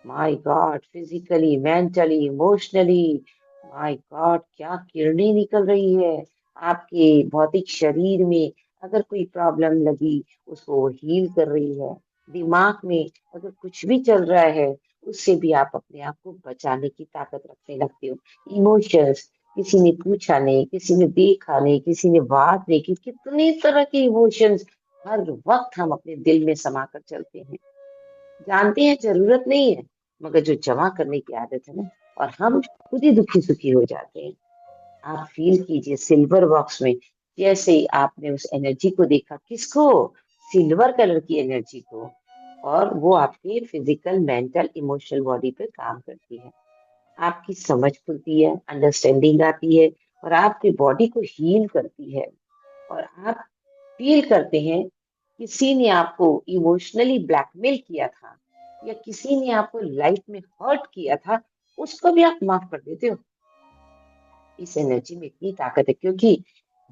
my God, physically mentally emotionally, my God क्या किरणें निकल रही है। आपके भौतिक शरीर में अगर कोई प्रॉब्लम लगी, उसको वो हील कर रही है। दिमाग में अगर कुछ भी चल रहा है, उससे भी आप अपने आप को बचाने की ताकत रखने लगते हो। इमोशंस, किसी ने पूछा नहीं, किसी ने देखा नहीं, किसी ने बात नहीं की, कितनी तरह के इमोशंस हर वक्त हम अपने दिल में समा कर चलते हैं। जानते हैं जरूरत नहीं है, मगर जो जमा करने की आदत है ना, और हम खुद ही दुखी सुखी हो जाते हैं। आप फील कीजिए सिल्वर बॉक्स में, जैसे ही आपने उस एनर्जी को देखा, किसको, सिल्वर कलर की एनर्जी को, और वो आपके फिजिकल मेंटल इमोशनल बॉडी पे काम करती है। आपकी समझ खुलती है, अंडरस्टैंडिंग आती है, और आपकी बॉडी को हील करती है। और आप फील करते हैं किसी ने आपको इमोशनली ब्लैकमेल किया था, या किसी ने आपको लाइफ में हर्ट किया था, उसको भी आप माफ कर देते हो। इस एनर्जी में इतनी ताकत है, क्योंकि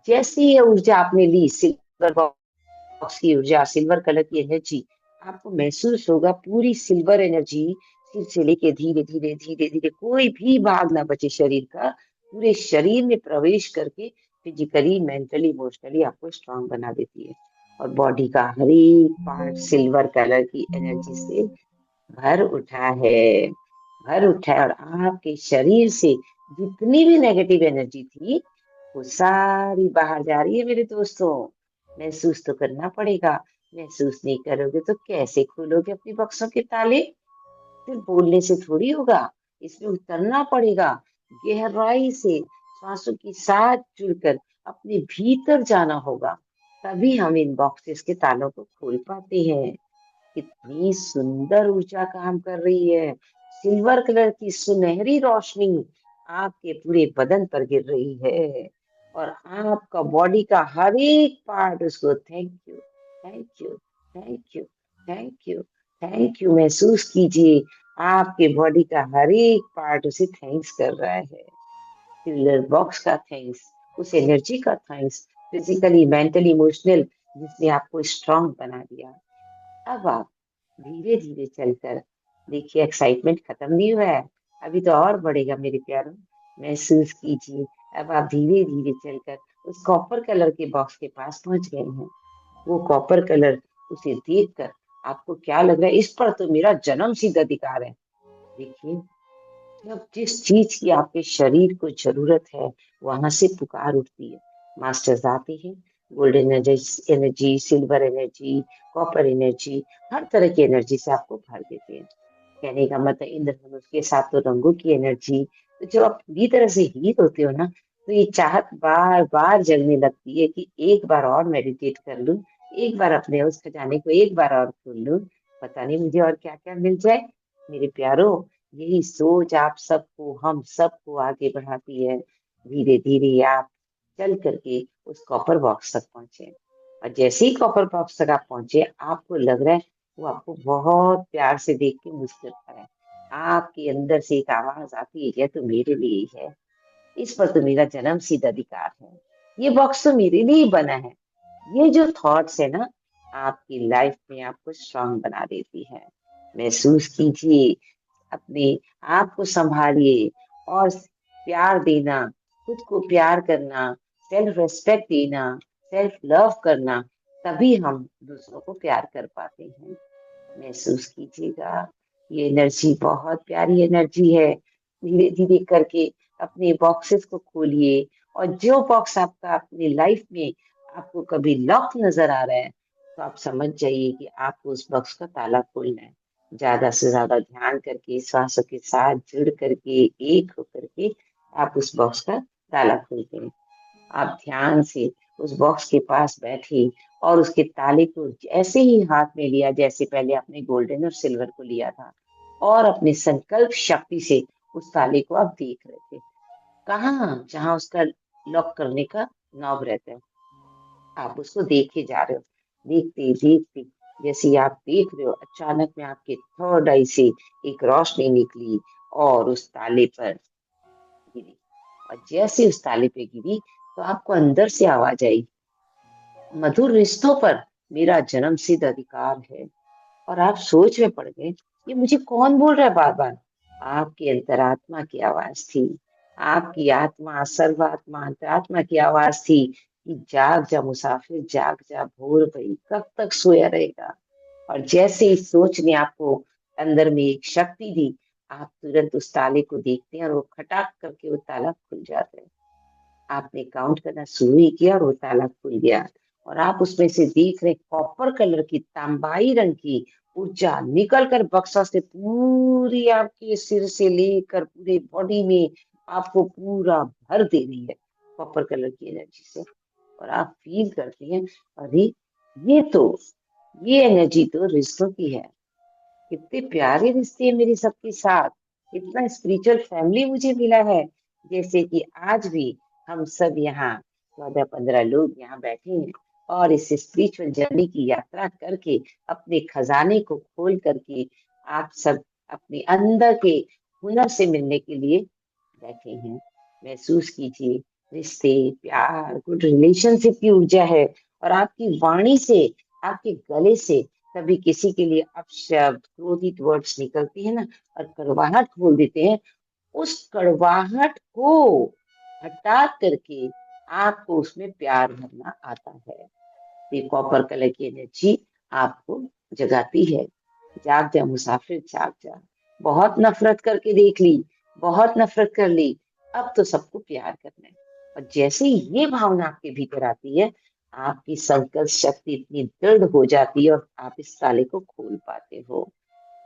जैसी ये ऊर्जा आपने ली, सिल्वर बॉक्स की ऊर्जा, सिल्वर कलर की एनर्जी, आपको महसूस होगा पूरी सिल्वर एनर्जी सिर से लेके धीरे धीरे धीरे धीरे कोई भी भाग ना बचे शरीर का, पूरे शरीर में प्रवेश करके फिजिकली मेंटली इमोशनली आपको स्ट्रांग बना देती है। और बॉडी का हर एक पार्ट सिल्वर कलर की एनर्जी से भर उठा है, भर उठा है। और आपके शरीर से जितनी भी नेगेटिव एनर्जी थी, वो सारी बाहर जा रही है मेरे दोस्तों। महसूस तो करना पड़ेगा, महसूस नहीं करोगे तो कैसे खोलोगे अपनी बक्सों के ताले। सिर्फ बोलने से थोड़ी होगा, इसमें उतरना पड़ेगा, गहराई से सांसों के साथ जुड़कर अपने भीतर जाना होगा, तभी हम इन बॉक्सेस के तालों को खोल पाते हैं। कितनी सुंदर ऊर्जा काम कर रही है, सिल्वर कलर की सुनहरी रोशनी आपके पूरे बदन पर गिर रही है। और आपका बॉडी का हर एक पार्ट उसको thank you, thank you, thank you, thank you, thank you महसूस कीजिए। आपके बॉडी का हर एक पार्ट उसे थैंक्स कर रहा है। सिल्वर बॉक्स का थैंक्स, उस एनर्जी का थैंक्स, फिजिकली मेंटली इमोशनल, जिसने आपको स्ट्रांग बना दिया। अब आप धीरे धीरे चलकर देखिए, एक्साइटमेंट खत्म नहीं हुआ है, अभी तो और बढ़ेगा मेरे प्यारों। महसूस कीजिए, अब आप धीरे धीरे चलकर उस कॉपर कलर के बॉक्स के पास पहुंच गए हैं। वो कॉपर कलर, उसे देखकर आपको क्या लग रहा है? इस पर तो मेरा जन्म सिद्ध अधिकार है। देखिए, जब जिस चीज की आपके शरीर को जरूरत है, वहां से पुकार उठती है। मास्टर्स आते हैं, golden energy energy, silver energy, copper energy, हर तरह की एनर्जी से आपको भर देते हैं। कहने का मतलब इंद्रधनुष के सातों रंगों की एनर्जी। तो जब आप पूरी तरह से हील होते हो ना, तो ये चाहत बार बार जगने लगती है कि एक बार और मेडिटेट कर लूं, एक बार अपने उस खजाने को एक बार और खोल लूं, पता नहीं मुझे और क्या क्या मिल जाए। मेरे प्यारो, यही सोच आप सबको, हम सबको आगे बढ़ाती है। धीरे धीरे आप चल करके उस कॉपर बॉक्स तक पहुंचे। और जैसे ही कॉपर बॉक्स तक आप पहुंचे, आपको लग रहा है वो आपको बहुत प्यार से देख के मुस्कुरा रहा है। आपके अंदर से एक आवाज आती है, यह तो मेरे लिए ही है, इस पर तो मेरा जन्म सिद्ध अधिकार है, ये बॉक्स तो मेरे लिए ही बना है। ये जो थॉट्स है ना, आपकी लाइफ में आपको स्ट्रांग बना देती है। महसूस कीजिए, अपने आप को संभालिए, और प्यार देना, खुद को प्यार करना, सेल्फ रेस्पेक्ट देना, सेल्फ लव करना, तभी हम दूसरों को प्यार कर पाते हैं। महसूस कीजिएगा, ये एनर्जी बहुत प्यारी एनर्जी है। धीरे धीरे करके अपने बॉक्सेस को खोलिए, और जो बॉक्स आपका अपनी लाइफ में आपको कभी लॉक नजर आ रहा है, तो आप समझ जाइए कि आपको उस बॉक्स का ताला खोलना है। ज्यादा से ज्यादा ध्यान करके, श्वासों के साथ जुड़ करके, एक होकर के आप उस बॉक्स का ताला खोलते हैं। आप ध्यान से उस बॉक्स के पास बैठे, और उसके ताले को ऐसे ही हाथ में लिया जैसे पहले आपने गोल्डन और सिल्वर को लिया था, और अपने संकल्प शक्ति से उस ताले को आप देख रहे थे। कहाँ? जहां उसका लॉक करने का नॉब रहता है, आप उसको देखे जा रहे हो। देखते देखते जैसे ही आप देख रहे हो, अचानक में आपके थर्ड आई से एक रोशनी निकली और उस ताले पर गिरी। और जैसे उस ताले पे गिरी, तो आपको अंदर से आवाज आई, मधुर रिश्तों पर मेरा जन्म सिद्ध अधिकार है। और आप सोच में पड़ गए, ये मुझे कौन बोल रहा है बार बार? आपकी अंतरात्मा की आवाज थी। आपकी आत्मा, सर्वात्मा अंतरात्मा की आवाज थी कि जाग जा मुसाफिर, जाग जा, भोर भई, कब तक सोया रहेगा? और जैसे इस सोच ने आपको अंदर में एक शक्ति दी, आप तुरंत उस ताले को देखते हैं, और वो खटाक करके वो ताला खुल जाता है। आपने काउंट करना शुरू ही किया, और वो ताला खुल गया। और आप उसमें से देख रहे, कॉपर कलर की, तांबाई रंग की ऊर्जा निकल कर बक्सा से पूरी आपके सिर से लेकर पूरे बॉडी में आपको पूरा भर दे रही है, कॉपर कलर की एनर्जी से। और आप फील करती हैं, अरे ये तो, ये एनर्जी तो रिश्तों की है। कितने प्यारे रिश्ते हैं मेरे सबके साथ, इतना स्पिरिचुअल फैमिली मुझे मिला है। जैसे कि आज भी हम सब यहाँ 14-15 लोग यहाँ बैठे हैं, और इस स्पिरिचुअल जर्नी की यात्रा करके अपने खजाने को खोल करके आप सब अपने अंदर के हुनर से मिलने के लिए बैठे हैं। महसूस कीजिए, रिश्ते, प्यार, गुड रिलेशनशिप की ऊर्जा है। और आपकी वाणी से, आपके गले से कभी किसी के लिए अपशब्द, क्रोधित वर्ड्स निकलती है ना, और कड़वाहट बोल देते हैं, उस कड़वाहट को हटा करके आपको उसमें प्यार भरना आता है। ये कॉपर कलर की एनर्जी आपको जगाती है। जाग जा मुसाफिर, जाग जा। बहुत नफरत करके देख ली, बहुत नफरत कर ली, अब तो सबको प्यार करना है। और जैसे ही ये भावना आपके भीतर आती है, आपकी संकल्प शक्ति इतनी दृढ़ हो जाती है, और आप इस ताले को खोल पाते हो।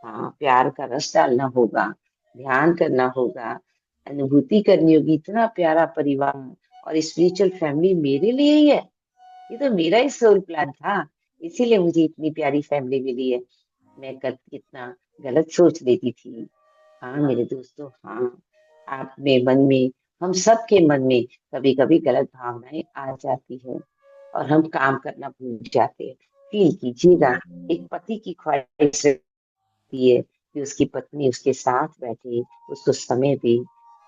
हाँ, प्यार का रस डालना होगा, ध्यान करना होगा, अनुभूति करनी होगी, इतना प्यारा परिवार और स्पिरिचुअल फैमिली मेरे लिए ही है। ये तो मेरा ही सोल प्लान था, इसीलिए मुझे इतनी प्यारी फैमिली मिली है। मैं कल कितना गलत सोच लेती थी। हाँ मेरे दोस्तों, हाँ, आपने मन में, हम सबके मन में कभी कभी गलत भावनाएं आ जाती है, और हम काम करना भूल जाते हैं। फील कीजिएगा, एक पति की ख्वाहिश रहती है कि उसकी पत्नी उसके साथ बैठे, उसको समय दे।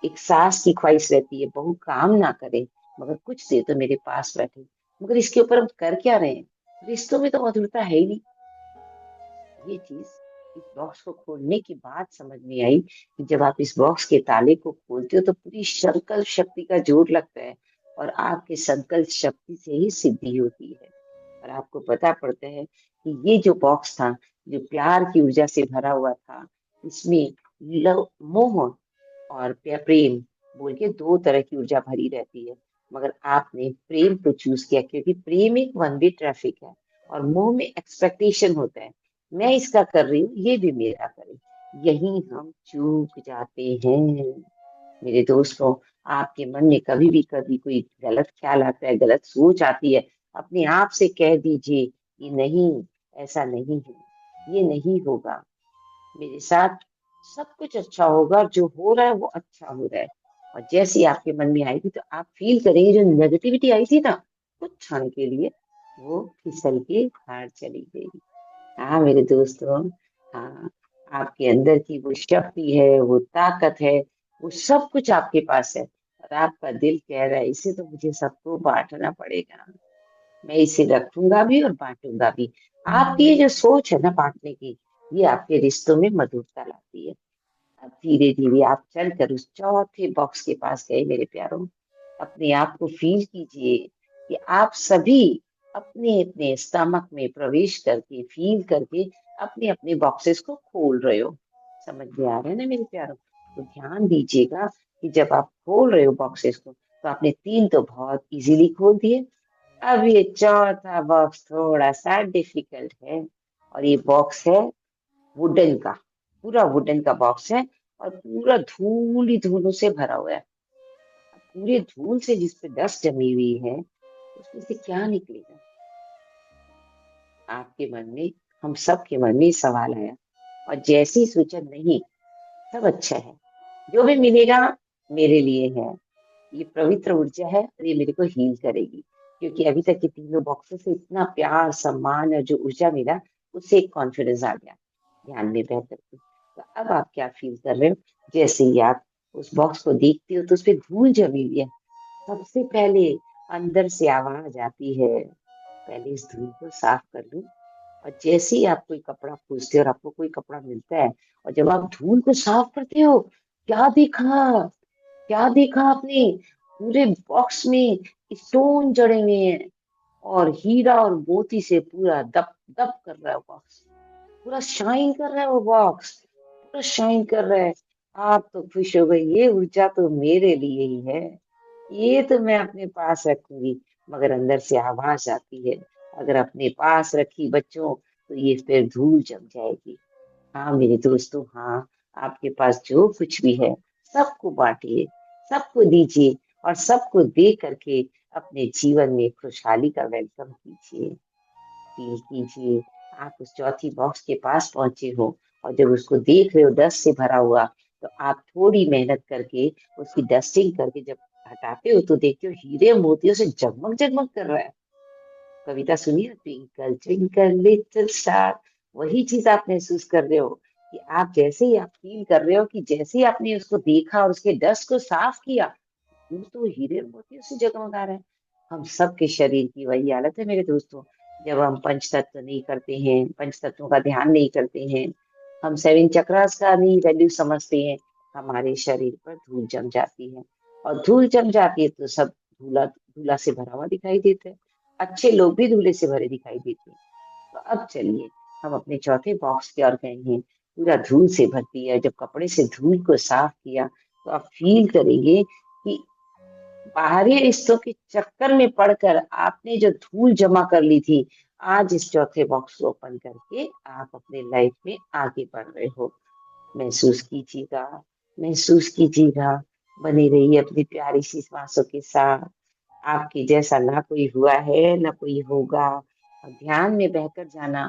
एक सास की ख्वाहिश रहती है, बहू काम ना करे, मगर कुछ देर तो मेरे पास बैठे। मगर इसके ऊपर हम कर क्या रहे हैं? रिश्तों में तो मधुरता है ही नहीं। ये चीज इस बॉक्स को खोलने के बाद समझ में आई, कि जब आप इस बॉक्स के ताले को खोलते हो, तो पूरी संकल्प शक्ति का जोर लगता है, और आपके संकल्प शक्ति से ही सिद्धि होती है। और आपको पता पड़ता है कि ये जो बॉक्स था, जो प्यार की ऊर्जा से भरा हुआ था, इसमें लव, मोह और प्रेम बोल के दो तरह की ऊर्जा भरी रहती है। मगर आपने प्रेम को चूज किया, क्योंकि प्रेम एक वन वे ट्रैफिक है और मोह में एक्सपेक्टेशन होता है, मैं इसका कर रही हूँ ये भी मेरा करे। यही हम चूक जाते हैं मेरे दोस्तों। आपके मन में कभी भी कभी कोई गलत ख्याल आता है, गलत सोच आती है, अपने आप से कह दीजिए कि नहीं, ऐसा नहीं है, ये नहीं होगा, मेरे साथ सब कुछ अच्छा होगा, जो हो रहा है वो अच्छा हो रहा है। और जैसी आपके मन में आएगी तो आप फील करेंगे जो नेगेटिविटी आई थी ना, कुछ क्षण के लिए वो फिसल के बाहर चली गई। हाँ मेरे दोस्तों, हाँ, आपके अंदर की वो शक्ति है, वो ताकत है, वो सब कुछ आपके पास है। और आपका दिल कह रहा है इसे तो मुझे सबको बांटना पड़ेगा, मैं इसे रखूंगा भी और बांटूंगा भी। आपकी ये जो सोच है ना बांटने की, ये आपके रिश्तों में मधुरता लाती है। अब धीरे धीरे आप चलकर उस चौथे बॉक्स के पास गए मेरे प्यारों। अपने आप को फील कीजिए कि आप सभी अपने अपने स्टमक में प्रवेश करके फील करके अपने अपने बॉक्सेस को खोल रहे हो। समझ में आ रहा है ना मेरे प्यारों? तो ध्यान दीजिएगा कि जब आप खोल रहे हो बॉक्सेस को, तो आपने तीन तो बहुत इजीली खोल दिए, अब ये चौथा बॉक्स थोड़ा सा डिफिकल्ट है। और ये बॉक्स है वुडन का, पूरा वुडन का बॉक्स है और पूरा धूल ही धूलों से भरा हुआ है। अब पूरे धूल से जिस पे डस्ट जमी हुई है, उसमें से क्या निकलेगा? आपके मन में, हम सब के मन में ये सवाल आया। और जैसे ही सोचा नहीं, सब अच्छा है, जो भी मिलेगा मेरे लिए है, ये पवित्र ऊर्जा है और ये मेरे को हील करेगी। क्योंकि अभी तक के तीनों बॉक्सेस से इतना प्यार, सम्मान और जो ऊर्जा मिला, उससे एक कॉन्फिडेंस आ गया ध्यान में बह करके। तो अब आप क्या फील कर रहे हो? जैसे ही आप उस बॉक्स को देखते हो तो उस पे धूल जमी हुई है, सबसे पहले अंदर से आवाज आती है, पहले इस धूल को साफ कर लूं। और जैसे ही आप कोई कपड़ा पूछते हो और आपको कोई कपड़ा मिलता है, और जब आप धूल को साफ करते हो, क्या देखा, क्या देखा आपने? पूरे बॉक्स में स्टोन जड़े हुए हैं और हीरा और मोती से पूरा दप दप कर रहा है बॉक्स, पूरा शाइन कर रहा है वो बॉक्स, पूरा शाइन कर रहा है। आप तो खुश हो गए, ये ऊर्जा तो मेरे लिए ही है, ये तो मैं अपने पास रखूंगी। मगर अंदर से आवाज आती है, अगर अपने पास रखी बच्चों तो ये फिर धूल जम जाएगी। हाँ मेरे दोस्तों, हाँ, आपके पास जो कुछ भी है सबको बांटिए, सबको दीजिए और सबको दे करके अपने जीवन में खुशहाली का वेलकम कीजिए। फील कीजिए आप उस चौथी बॉक्स के पास पहुंचे हो, और जब उसको देख रहे हो डस्ट से भरा हुआ, तो आप थोड़ी मेहनत करके उसकी डस्टिंग करके जब हटाते हो तो देखते हो हीरे मोतियों से जगमग जगमग कर रहा है। कविता सुनिए, ट्विंकल ट्विंकल लिटिल स्टार, वही चीज आप महसूस कर रहे हो कि आप जैसे ही आप फील कर रहे हो कि जैसे ही आपने उसको देखा और उसके डस्ट को साफ किया, वो तो हीरे मोतियों से जगमगा रहा है। हम सबके शरीर की वही हालत है मेरे दोस्तों। जब हम पंच तत्व नहीं करते हैं, पंच तत्वों का ध्यान नहीं करते हैं, हम सेवन चक्रास का नहीं वैल्यू समझते हैं, हमारे शरीर पर धूल जम जाती है। और धूल जम जाती है तो सब धूला धूला से भरा हुआ दिखाई देता है, अच्छे लोग भी धूले से भरे दिखाई देते हैं। तो अब चलिए, हम अपने चौथे बॉक्स की ओर गए हैं, पूरा धूल से भरती है। जब कपड़े से धूल को साफ किया, तो आप फील करेंगे कि बाहरी रिश्तों के चक्कर में पड़कर आपने जो धूल जमा कर ली थी, आज इस चौथे बॉक्स को ओपन करके आप अपने लाइफ में आगे बढ़ रहे हो। महसूस कीजिएगा, महसूस कीजिएगा, बनी रहिए अपनी प्यारी सी सांसों के साथ। आपके जैसा ना कोई हुआ है ना कोई होगा। और ध्यान में बहकर जाना,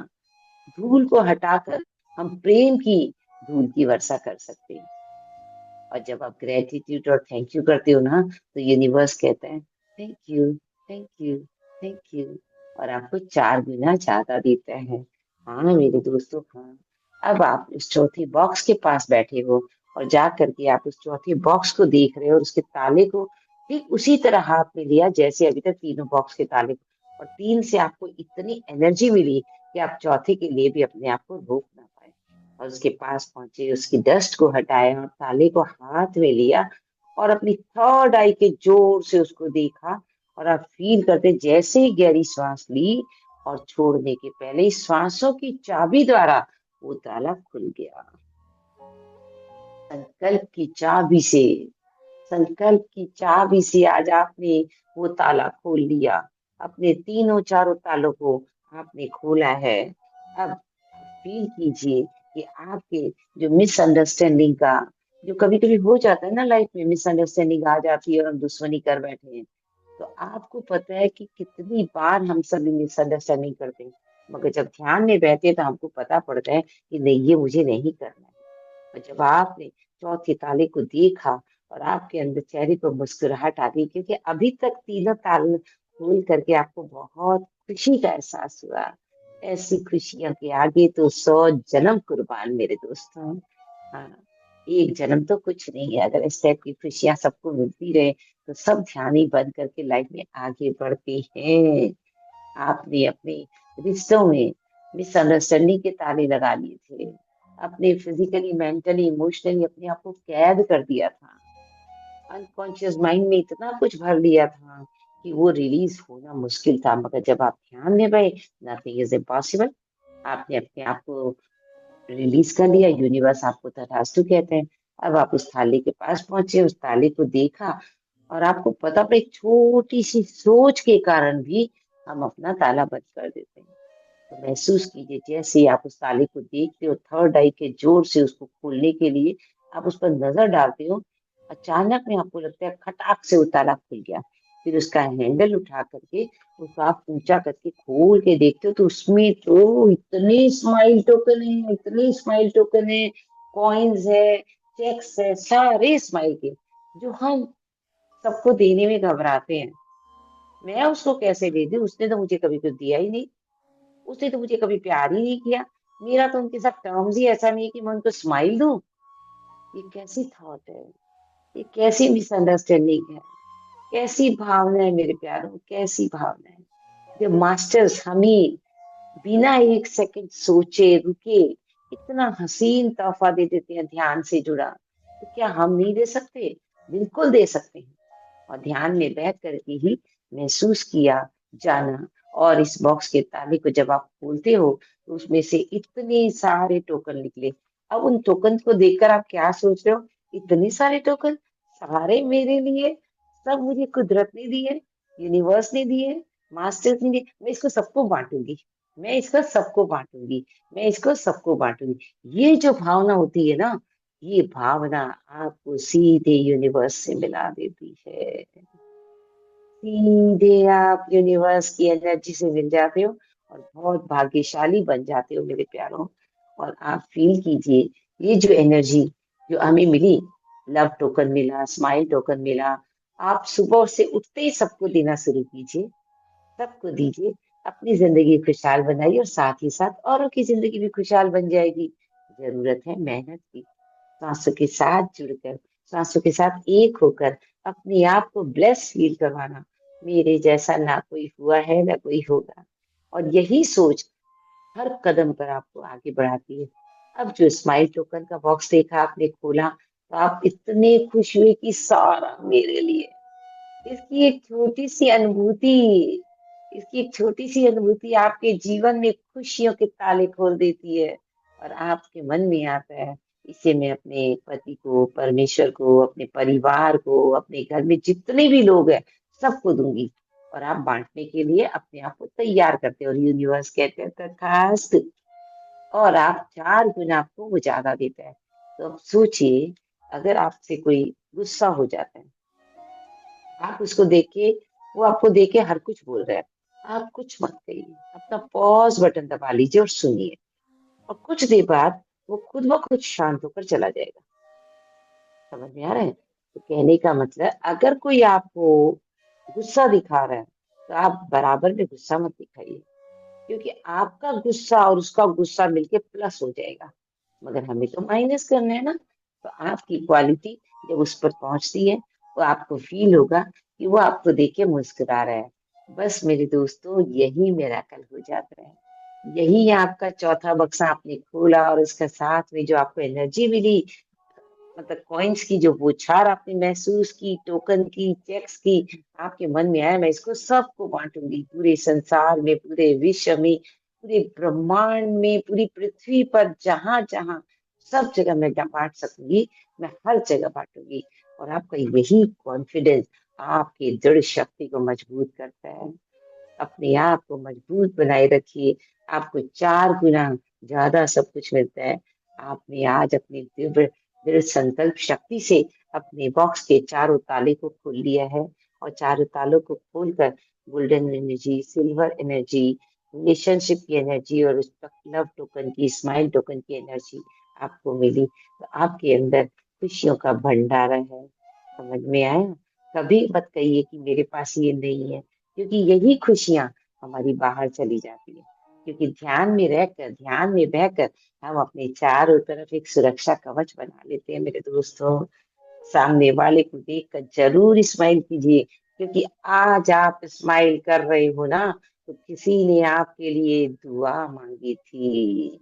धूल को हटाकर हम प्रेम की धूल की वर्षा कर सकते हैं। और जब आप ग्रेटिट्यूड और थैंक यू करते हो ना, तो यूनिवर्स कहता है thank you, thank you, thank you, और आपको चार गुना ज्यादा देता है। हाँ मेरे दोस्तों, हाँ, अब आप उस चौथे बॉक्स के पास बैठे हो और जा करके आप उस चौथे बॉक्स को देख रहे हो और उसके ताले को ठीक उसी तरह हाथ में लिया जैसे अभी तक तीनों बॉक्स के ताले को, और तीन से आपको इतनी एनर्जी मिली कि आप चौथे के लिए भी अपने आप को रोक ना पाए। और उसके पास पहुंचे, उसकी डस्ट को हटाया और ताले को हाथ में लिया, और अपनी थर्ड आई के जोर से उसको देखा, और आप फील करते जैसे ही गहरी श्वास ली और छोड़ने के पहले ही श्वासों की चाबी द्वारा वो ताला खुल गया। संकल्प की चाबी से, संकल्प की चाबी से आज आपने वो ताला खोल लिया। अपने तीनों चारों तालों को आपने खोला है। अब फील कीजिए कि आपके जो मिसअंडरस्टैंडिंग का, जो कभी कभी हो जाता है ना लाइफ में, मिसअंडरस्टैंडिंग आ जाती है और हम दुश्मनी कर बैठे हैं, तो आपको पता है कि कितनी बार हम सभी मिसअंडरस्टैंडिंग करते हैं, मगर जब ध्यान में बैठे हैं तो हमको पता पड़ता है कि नहीं, ये मुझे नहीं करना है। और जब आपने चौथे ताले को देखा और आपके अंदर चेहरे पर मुस्कुराहट आ गई, क्योंकि अभी तक तीनों ताले खोल करके आपको बहुत खुशी का एहसास हुआ। ऐसी खुशियों के आगे तो 100 जन्म कुर्बान मेरे दोस्तों। हाँ, एक जन्म तो कुछ नहीं है। अगर इस टाइप की खुशियां सबको मिलती रहे तो सब ध्यान ही बंद करके लाइफ में आगे बढ़ते हैं। आपने अपने रिश्तों में मिसअंडरस्टैंडिंग के ताले लगा लिए थे, अपने फिजिकली मेंटली इमोशनली अपने आप को कैद कर दिया था, अनकॉन्शियस माइंड में इतना कुछ भर लिया था कि वो रिलीज होना मुश्किल था। मगर जब आप ध्यान में गए, नथिंग इज इम्पॉसिबल, आपने अपने आप को रिलीज कर लिया। यूनिवर्स आपको तथास्तु कहते हैं। अब आप उस थाली के पास पहुंचे, उस ताले को देखा, और आपको पता पड़ा एक छोटी सी सोच के कारण भी हम अपना ताला बंद कर देते हैं। तो महसूस कीजिए जैसे ही आप उस ताले को देखते हो, थर्ड आई के जोर से उसको खोलने के लिए आप उस पर नजर डालते हो, अचानक में आपको लगता है खटाक से वो ताला खुल गया। फिर उसका हैंडल उठा करके उसको आप ऊंचा करके खोल के देखते हो, तो उसमें तो इतने स्माइल टोकन है, इतने स्माइल टोकन है, कॉइन्स है, चेक्स है, सारे स्माइल के, जो हम सबको देने में घबराते हैं। मैं उसको कैसे दे दूं, उसने तो मुझे कभी कुछ दिया ही नहीं, उसने तो मुझे कभी प्यार ही नहीं किया, मेरा तो उनके साथ टर्म्स ही ऐसा नहीं कि मैं उनको स्माइल दूं। ये कैसी थॉट है, ये कैसी मिसअंडरस्टैंडिंग है, कैसी भावना है मेरे प्यारों, कैसी भावना है। जब मास्टर्स हमें बिना एक सेकंड सोचे रुके इतना हसीन तोहफा दे देते हैं ध्यान से जुड़ा, तो क्या हम नहीं दे सकते? बिल्कुल दे सकते हैं। और ध्यान में बैठ करके ही महसूस किया, जाना। और इस बॉक्स के ताले को जब आप खोलते हो तो उसमें से इतने सारे टोकन निकले। अब उन टोकन को देखकर आप क्या सोच रहे हो? इतने सारे टोकन, सारे मेरे लिए, सब मुझे कुदरत ने दिए, यूनिवर्स ने दिए, मास्टर्स ने दिए। मैं इसको सबको बांटूंगी, मैं इसको सबको बांटूंगी, मैं इसको सबको बांटूंगी। ये जो भावना होती है ना, ये भावना आपको सीधे यूनिवर्स से मिला देती है। सीधे आप यूनिवर्स की एनर्जी से मिल जाते हो और बहुत भाग्यशाली बन जाते हो मेरे प्यारों। और आप फील कीजिए, ये जो एनर्जी जो हमें मिली, लव टोकन मिला, स्माइल टोकन मिला, आप सुबह से उठते ही सबको देना शुरू कीजिए, सबको दीजिए। अपनी जिंदगी खुशहाल बनाइए और साथ ही साथ औरों की जिंदगी भी खुशहाल बन जाएगी। जरूरत है मेहनत की, सांसों के साथ जुड़कर, सांसों के साथ एक होकर अपने आप को ब्लेस फील करवाना। मेरे जैसा ना कोई हुआ है ना कोई होगा। और यही सोच हर कदम पर आपको आगे बढ़ाती है। अब जो स्माइल टोकन का बॉक्स देखा, आपने खोला, तो आप इतने खुश हुए कि सारा मेरे लिए। इसकी एक छोटी सी अनुभूति, इसकी एक छोटी सी अनुभूति आपके जीवन में खुशियों के ताले खोल देती है। और आपके मन में आता है, इसे मैं अपने पति को, परमेश्वर को, अपने परिवार को, अपने घर में जितने भी लोग हैं सबको दूंगी। और आप बांटने के लिए अपने आप को तैयार करते हो और यूनिवर्स कहते हैं तथास्तु। और आप 4 गुना आपको वो ज्यादा देता है। तो अब सोचिए, अगर आपसे कोई गुस्सा हो जाता है, आप उसको देख के, वो आपको देख के हर कुछ बोल रहा है, आप कुछ मत कहिए, अपना पॉज बटन दबा लीजिए और सुनिए। और कुछ देर बाद वो खुद ब खुद शांत होकर चला जाएगा। समझ में आ रहा है? तो कहने का मतलब, अगर कोई आपको गुस्सा दिखा रहा है तो आप बराबर में गुस्सा मत दिखाइए, क्योंकि आपका गुस्सा और उसका गुस्सा मिलके प्लस हो जाएगा। मगर हमें तो माइनस करना है ना। तो आपकी क्वालिटी जब उस पर पहुंचती है, तो आपको फील होगा कि वो आपको देख के मुस्कुरा रहा है। बस मेरे दोस्तों, यही मिरेकल हो जाता है। यही आपका चौथा बक्सा आपने खोला और उसके साथ में जो आपको एनर्जी मिली, मतलब कॉइन्स की जो बौछार आपने महसूस की, टोकन की, चेक्स की, आपके मन में आया मैं इसको सबको बांटूंगी, पूरे संसार में, पूरे विश्व में, पूरे ब्रह्मांड में, पूरी पृथ्वी पर, जहां जहां, सब जगह मैं बांट सकूंगी, मैं हर जगह बांटूंगी। और आपका यही कॉन्फिडेंस आपकी दृढ़ शक्ति को मजबूत करता है। अपने आप को मजबूत बनाए रखिए, आपको 4 गुना ज्यादा सब कुछ मिलता है। आपने आज अपनी दिव्य दृढ़ संकल्प शक्ति से अपने बॉक्स के चारों ताले को खोल लिया है, और चारों तालों को खोलकर golden energy, silver energy, relationship की एनर्जी और लव टोकन की, स्माइल टोकन की एनर्जी आपको मिली। तो आपके अंदर खुशियों का भंडारा है। समझ में आया? कभी मत कहिए कि मेरे पास ये नहीं है, क्योंकि यही खुशियां हमारी बाहर चली जाती है। क्योंकि ध्यान में रहकर, ध्यान में बहकर हम अपने चारों तरफ एक सुरक्षा कवच बना लेते हैं मेरे दोस्तों। सामने वाले को देखकर जरूर स्माइल कीजिए, क्योंकि आज आप स्माइल कर रहे हो ना, तो किसी ने आपके लिए दुआ मांगी थी।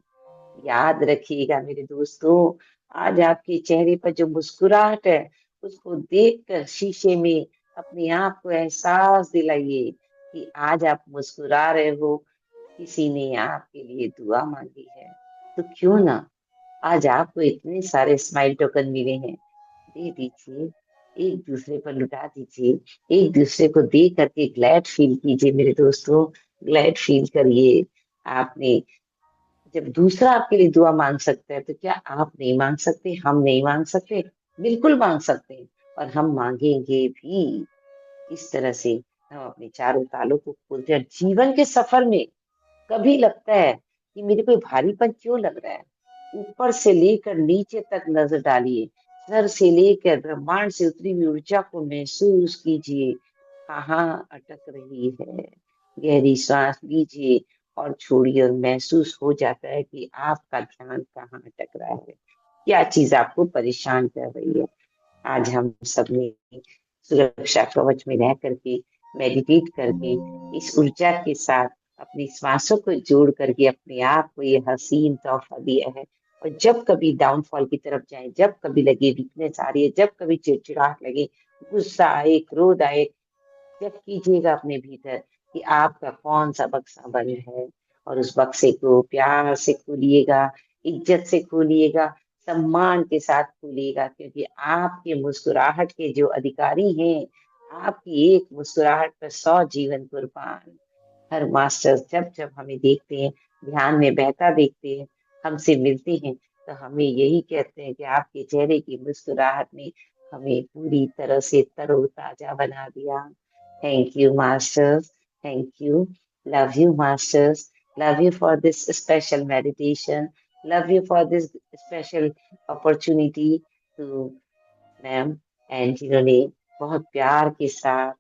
याद रखिएगा मेरे दोस्तों, आज आपके चेहरे पर जो मुस्कुराहट है, उसको देखकर शीशे में अपने आप को एहसास दिलाइए कि आज आप मुस्कुरा रहे हो, किसी ने आपके लिए दुआ मांगी है। तो क्यों ना आज आपको इतने सारे स्माइल टोकन मिले हैं, दे दीजिए, एक दूसरे पर लुटा दीजिए, एक दूसरे को दे करके ग्लैड फील कीजिए मेरे दोस्तों, ग्लैड फील करिए। आपने, जब दूसरा आपके लिए दुआ मांग सकता है, तो क्या आप नहीं मांग सकते, हम नहीं मांग सकते? बिल्कुल मांग सकते हैं, और हम मांगेंगे भी। इस तरह से हम अपने चारों तालों को खोलते हैं। जीवन के सफर में कभी लगता है कि मेरे को भारीपन क्यों लग रहा है, ऊपर से लेकर नीचे तक नजर डालिए, सर से लेकर ब्रह्मांड से उतरी हुई ऊर्जा को महसूस कीजिए, कहाँ अटक रही है। गहरी सांस लीजिए और छोड़िए, और महसूस हो जाता है कि आपका ध्यान कहाँ अटक रहा है, क्या चीज आपको परेशान कर रही है। आज हम सब ने सुरक्षा कवच में रह करके, मेडिटेट करके, इस ऊर्जा के साथ अपनी श्वासों को जोड़ करके अपने आप को ये हसीन तोहफा दिया है। और जब कभी डाउनफॉल की तरफ जाए, जब कभी लगे वीकनेस आ रही है, जब कभी चिड़चिड़ाहट लगे, गुस्सा आए, क्रोध आए, चेक कीजिएगा अपने भीतर कि आपका कौन सा बक्सा बंद है, और उस बक्से को प्यार से खोलिएगा, इज्जत से खोलिएगा, सम्मान के साथ खोलिएगा, क्योंकि आपके मुस्कुराहट के जो अधिकारी हैं, आपकी एक मुस्कुराहट पर 100 जीवन कुर्बान। हर मास्टर जब जब हमें देखते हैं, ध्यान में बहता देखते हैं, हमसे मिलते हैं, तो हमें यही कहते हैं कि आपके चेहरे की मुस्कुराहट ने हमें पूरी तरह से तरोताजा बना दिया। Thank you, Masters. Thank you. Love you, Masters. Love you for this special meditation. Love you for this special opportunity to ma'am, and जिन्होंने बहुत प्यार के साथ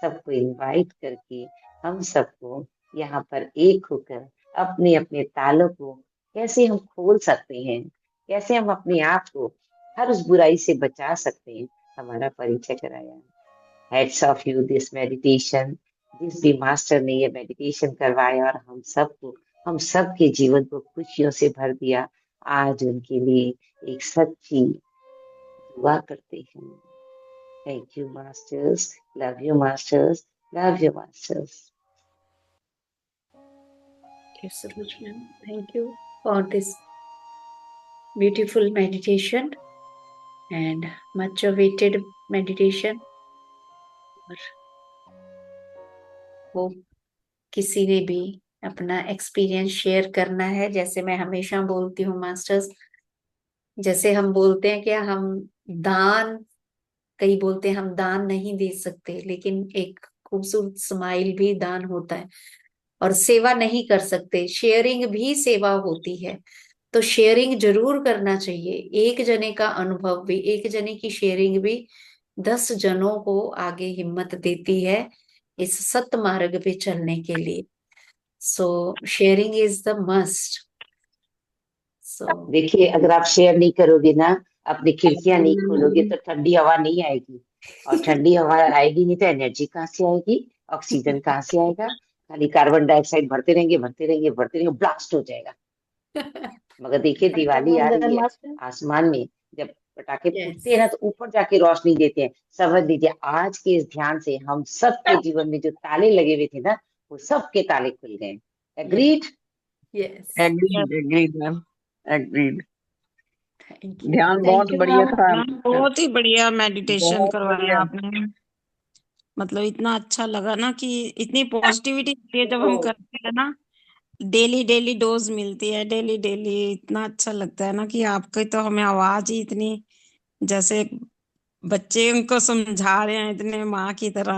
सबको इनवाइट करके हम सबको यहाँ पर एक होकर अपने अपने तालों को कैसे हम खोल सकते हैं, कैसे हम अपने आप को हर उस बुराई से बचा सकते हैं, हमारा परिचय कराया। Heads of you this meditation, जिस भी मास्टर ने ये मेडिटेशन करवाया और हम सबको, हम सबके जीवन को खुशियों से भर दिया, आज उनके लिए एक सच्ची दुआ करते हैं। Thank you masters, love you masters, love you masters. Yes, Saroj ma'am. Thank you for this beautiful meditation and much awaited meditation. और वो किसी ने भी अपना एक्सपीरियंस शेयर करना है, जैसे मैं हमेशा बोलती हूँ मास्टर्स, जैसे हम बोलते हैं कि हम दान, कई बोलते हैं हम दान नहीं दे सकते, लेकिन एक खूबसूरत स्माइल भी दान होता है। और सेवा नहीं कर सकते, शेयरिंग भी सेवा होती है। तो शेयरिंग जरूर करना चाहिए। एक जने का अनुभव भी, एक जने की शेयरिंग भी 10 जनों को आगे हिम्मत देती है इस सत मार्ग पे चलने के लिए। So sharing is the must. So देखिए, अगर आप शेयर नहीं करोगे ना, अपनी खिड़कियां नहीं खोलोगे, तो ठंडी हवा नहीं आएगी, और ठंडी हवा आएगी नहीं तो एनर्जी कहाँ से आएगी, ऑक्सीजन कहाँ से आएगा? खाली कार्बन डाइऑक्साइड भरते रहेंगे, भरते रहेंगे, भरते रहेंगे, ब्लास्ट हो जाएगा। मगर देखिए, दिवाली आ रही है, आसमान में जब पटाखे यस। फूटते हैं ना तो ऊपर जाके रोशनी देते हैं। समझ लीजिए आज के इस ध्यान से हम सबके जीवन में जो ताले लगे हुए थे ना, वो सबके ताले खुल गए। Yes. Agreed. Yes. Agreed agreed ma'am, agreed. Thank you. ध्यान बहुत थैंक यू बढ़िया मैम। था। मैम बहुत ही बढ़िया मेडिटेशन बहुत करवाया बढ़िया। आपने। मतलब इतना अच्छा लगा ना कि इतनी पॉजिटिविटी होती है जब हम करते हैं ना। डेली डेली डोज मिलती है, डेली डेली इतना अच्छा लगता है ना कि आपकी तो हमें आवाज ही इतनी, जैसे बच्चे उनको समझा रहे हैं इतने माँ की तरह।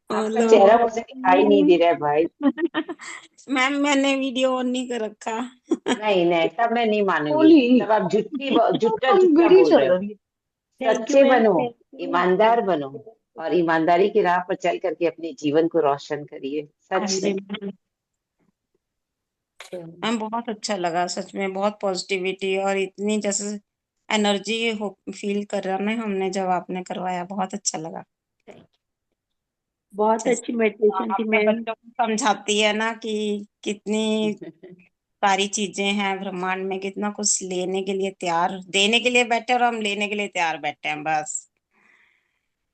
आपका मतलब चेहरा बहुत। मुझे दिखाई नहीं दे रहा है भाई। मैम मैंने वीडियो ऑन नहीं कर रखा। नहीं नहीं, तब मैं नहीं मानूंगी। बोली तब आप झुट्टा हम झुट्टा वीडियो बोल चल रहे हो। रही है। थैंक यू सच्चे मैम। बनो, थैंक ईमानदार बनो, और ईमानदारी की राह पर चल करके अपने जीवन को रोशन करिए, हाँ सच जी में। यू। मैम बहुत अच्छा लगा सच में, बहुत पॉजिटिविटी और इतनी जैसे एनर्जी हो फील कर रहा ना हमने जब आपने करवाया, बहुत अच्छा लगा। बहुत अच्छी जैसे मेडिटेशन थी अपने मैम। बच्चों को समझाती है ना कि कितनी सारी चीजें हैं ब्रह्मांड में, कितना कुछ लेने के लिए तैयार, देने के लिए बैठे और हम लेने के लिए तैयार बैठे हैं बस।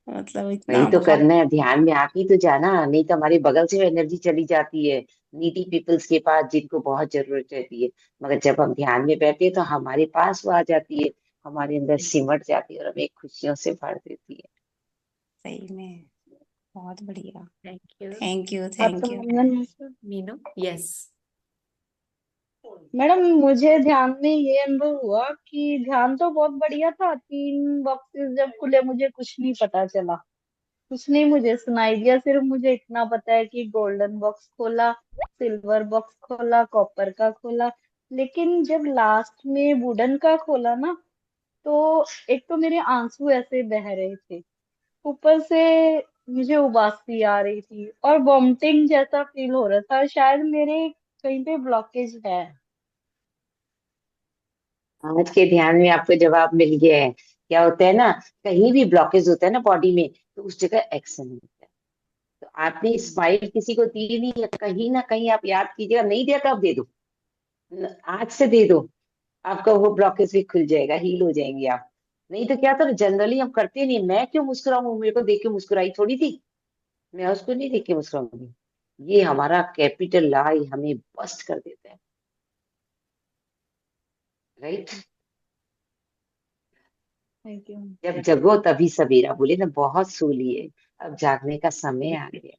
मतलब वही इतना तो बहुत। करना है, ध्यान में आके ही तो जाना, नहीं तो हमारे बगल से एनर्जी चली जाती है नीडी पीपल्स के पास जिनको बहुत जरूरत रहती है। मगर जब हम ध्यान में बैठे हैं, तो हमारे पास वो आ जाती है, हमारे अंदर सिमट जाती है और हमें खुशियों से भर देती है। सही में बहुत बढ़िया। Thank you. थैंक यू आपका thank you. Manan. Meenu. Yes. Madam मुझे ध्यान में ये अनुभव हुआ कि ध्यान तो बहुत बढ़िया था, 3 बॉक्सेस जब खुले मुझे कुछ नहीं पता चला, कुछ नहीं मुझे सुनाई दिया। सिर्फ मुझे इतना पता है कि गोल्डन बॉक्स खोला, सिल्वर बॉक्स खोला, कॉपर का खोला। लेकिन जब लास्ट में वुडन का खोला ना, तो एक तो मेरे आंसू ऐसे बह रहे थे, ऊपर से मुझे उबासी आ रही थी और वॉमिटिंग जैसा फील हो रहा था, शायद मेरे कहीं पे ब्लॉकेज है। आज के ध्यान में आपको जवाब मिल गया है। क्या होता है ना, कहीं भी ब्लॉकेज होता है ना बॉडी में, तो उस जगह एक्शन होता है। तो आपने स्माइल किसी को दी नहीं है, कहीं ना कहीं आप याद कीजिएगा, नहीं दिया तो आप दे दो, आज से दे दो। आपका वो ब्लॉकेज भी खुल जाएगा, हील हो जाएंगे आप। नहीं तो क्या था, जनरली हम करते नहीं। मैं क्यों मुस्कुराऊं, मेरे को देख के मुस्कुराई थोड़ी थी, मैं उसको नहीं देख के मुस्कुराऊंगी। ये हमारा कैपिटल लाई हमें बस्ट कर देता है, राइट। Thank you. जब जगो तभी सवेरा, बोले ना, बहुत सो लिए, अब जागने का समय आ गया।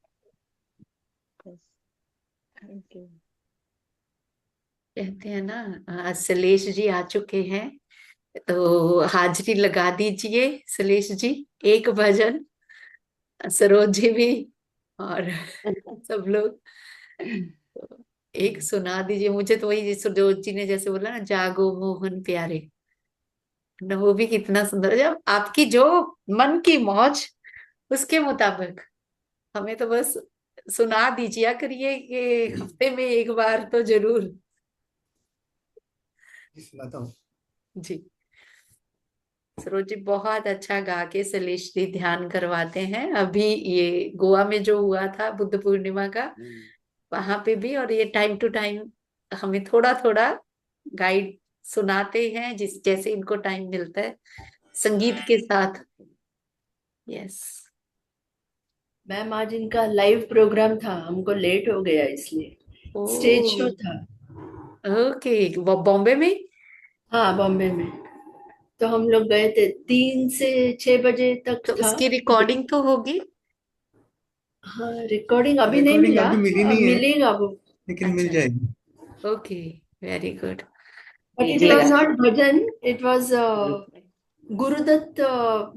Thank you. कहते हैं ना, सलेश जी आ चुके हैं, तो हाजिरी लगा दीजिए सलेश जी। एक भजन, सरोज जी भी, और सब लोग, एक सुना दीजिए मुझे। तो वही सरोज जी ने जैसे बोला ना, जागो मोहन प्यारे, ना वो भी कितना सुंदर है। जब आपकी जो मन की मौज, उसके मुताबिक हमें तो बस सुना दीजिए करिए कि हफ्ते में एक बार तो जरूर। सुनाता हूँ जी। सरोज जी बहुत अच्छा गा के सलेश जी ध्यान करवाते हैं। अभी ये गोवा में जो हुआ था बुद्ध पूर्णिमा का, वहां पे भी, और ये टाइम टू टाइम हमें थोड़ा थोड़ा गाइड सुनाते हैं, जिस जैसे इनको टाइम मिलता है, संगीत के साथ। यस। मैम आज इनका लाइव प्रोग्राम था, हमको लेट हो गया इसलिए। ओ। स्टेज शो था। ओके, वो बॉम्बे में। हाँ, बॉम्बे में। तो हम लोग गए थे, 3 से 6 बजे तक तो था। उसकी रिकॉर्डिंग तो होगी। हाँ, रिकॉर्डिंग अभी नहीं मिला, अभी मिली नहीं है, मिलेगा वो। लेकिन मिल अच्छा, जाएगी। Okay, very good. But it कीजिएगा। Was not bhajan, it was Guru Dutt,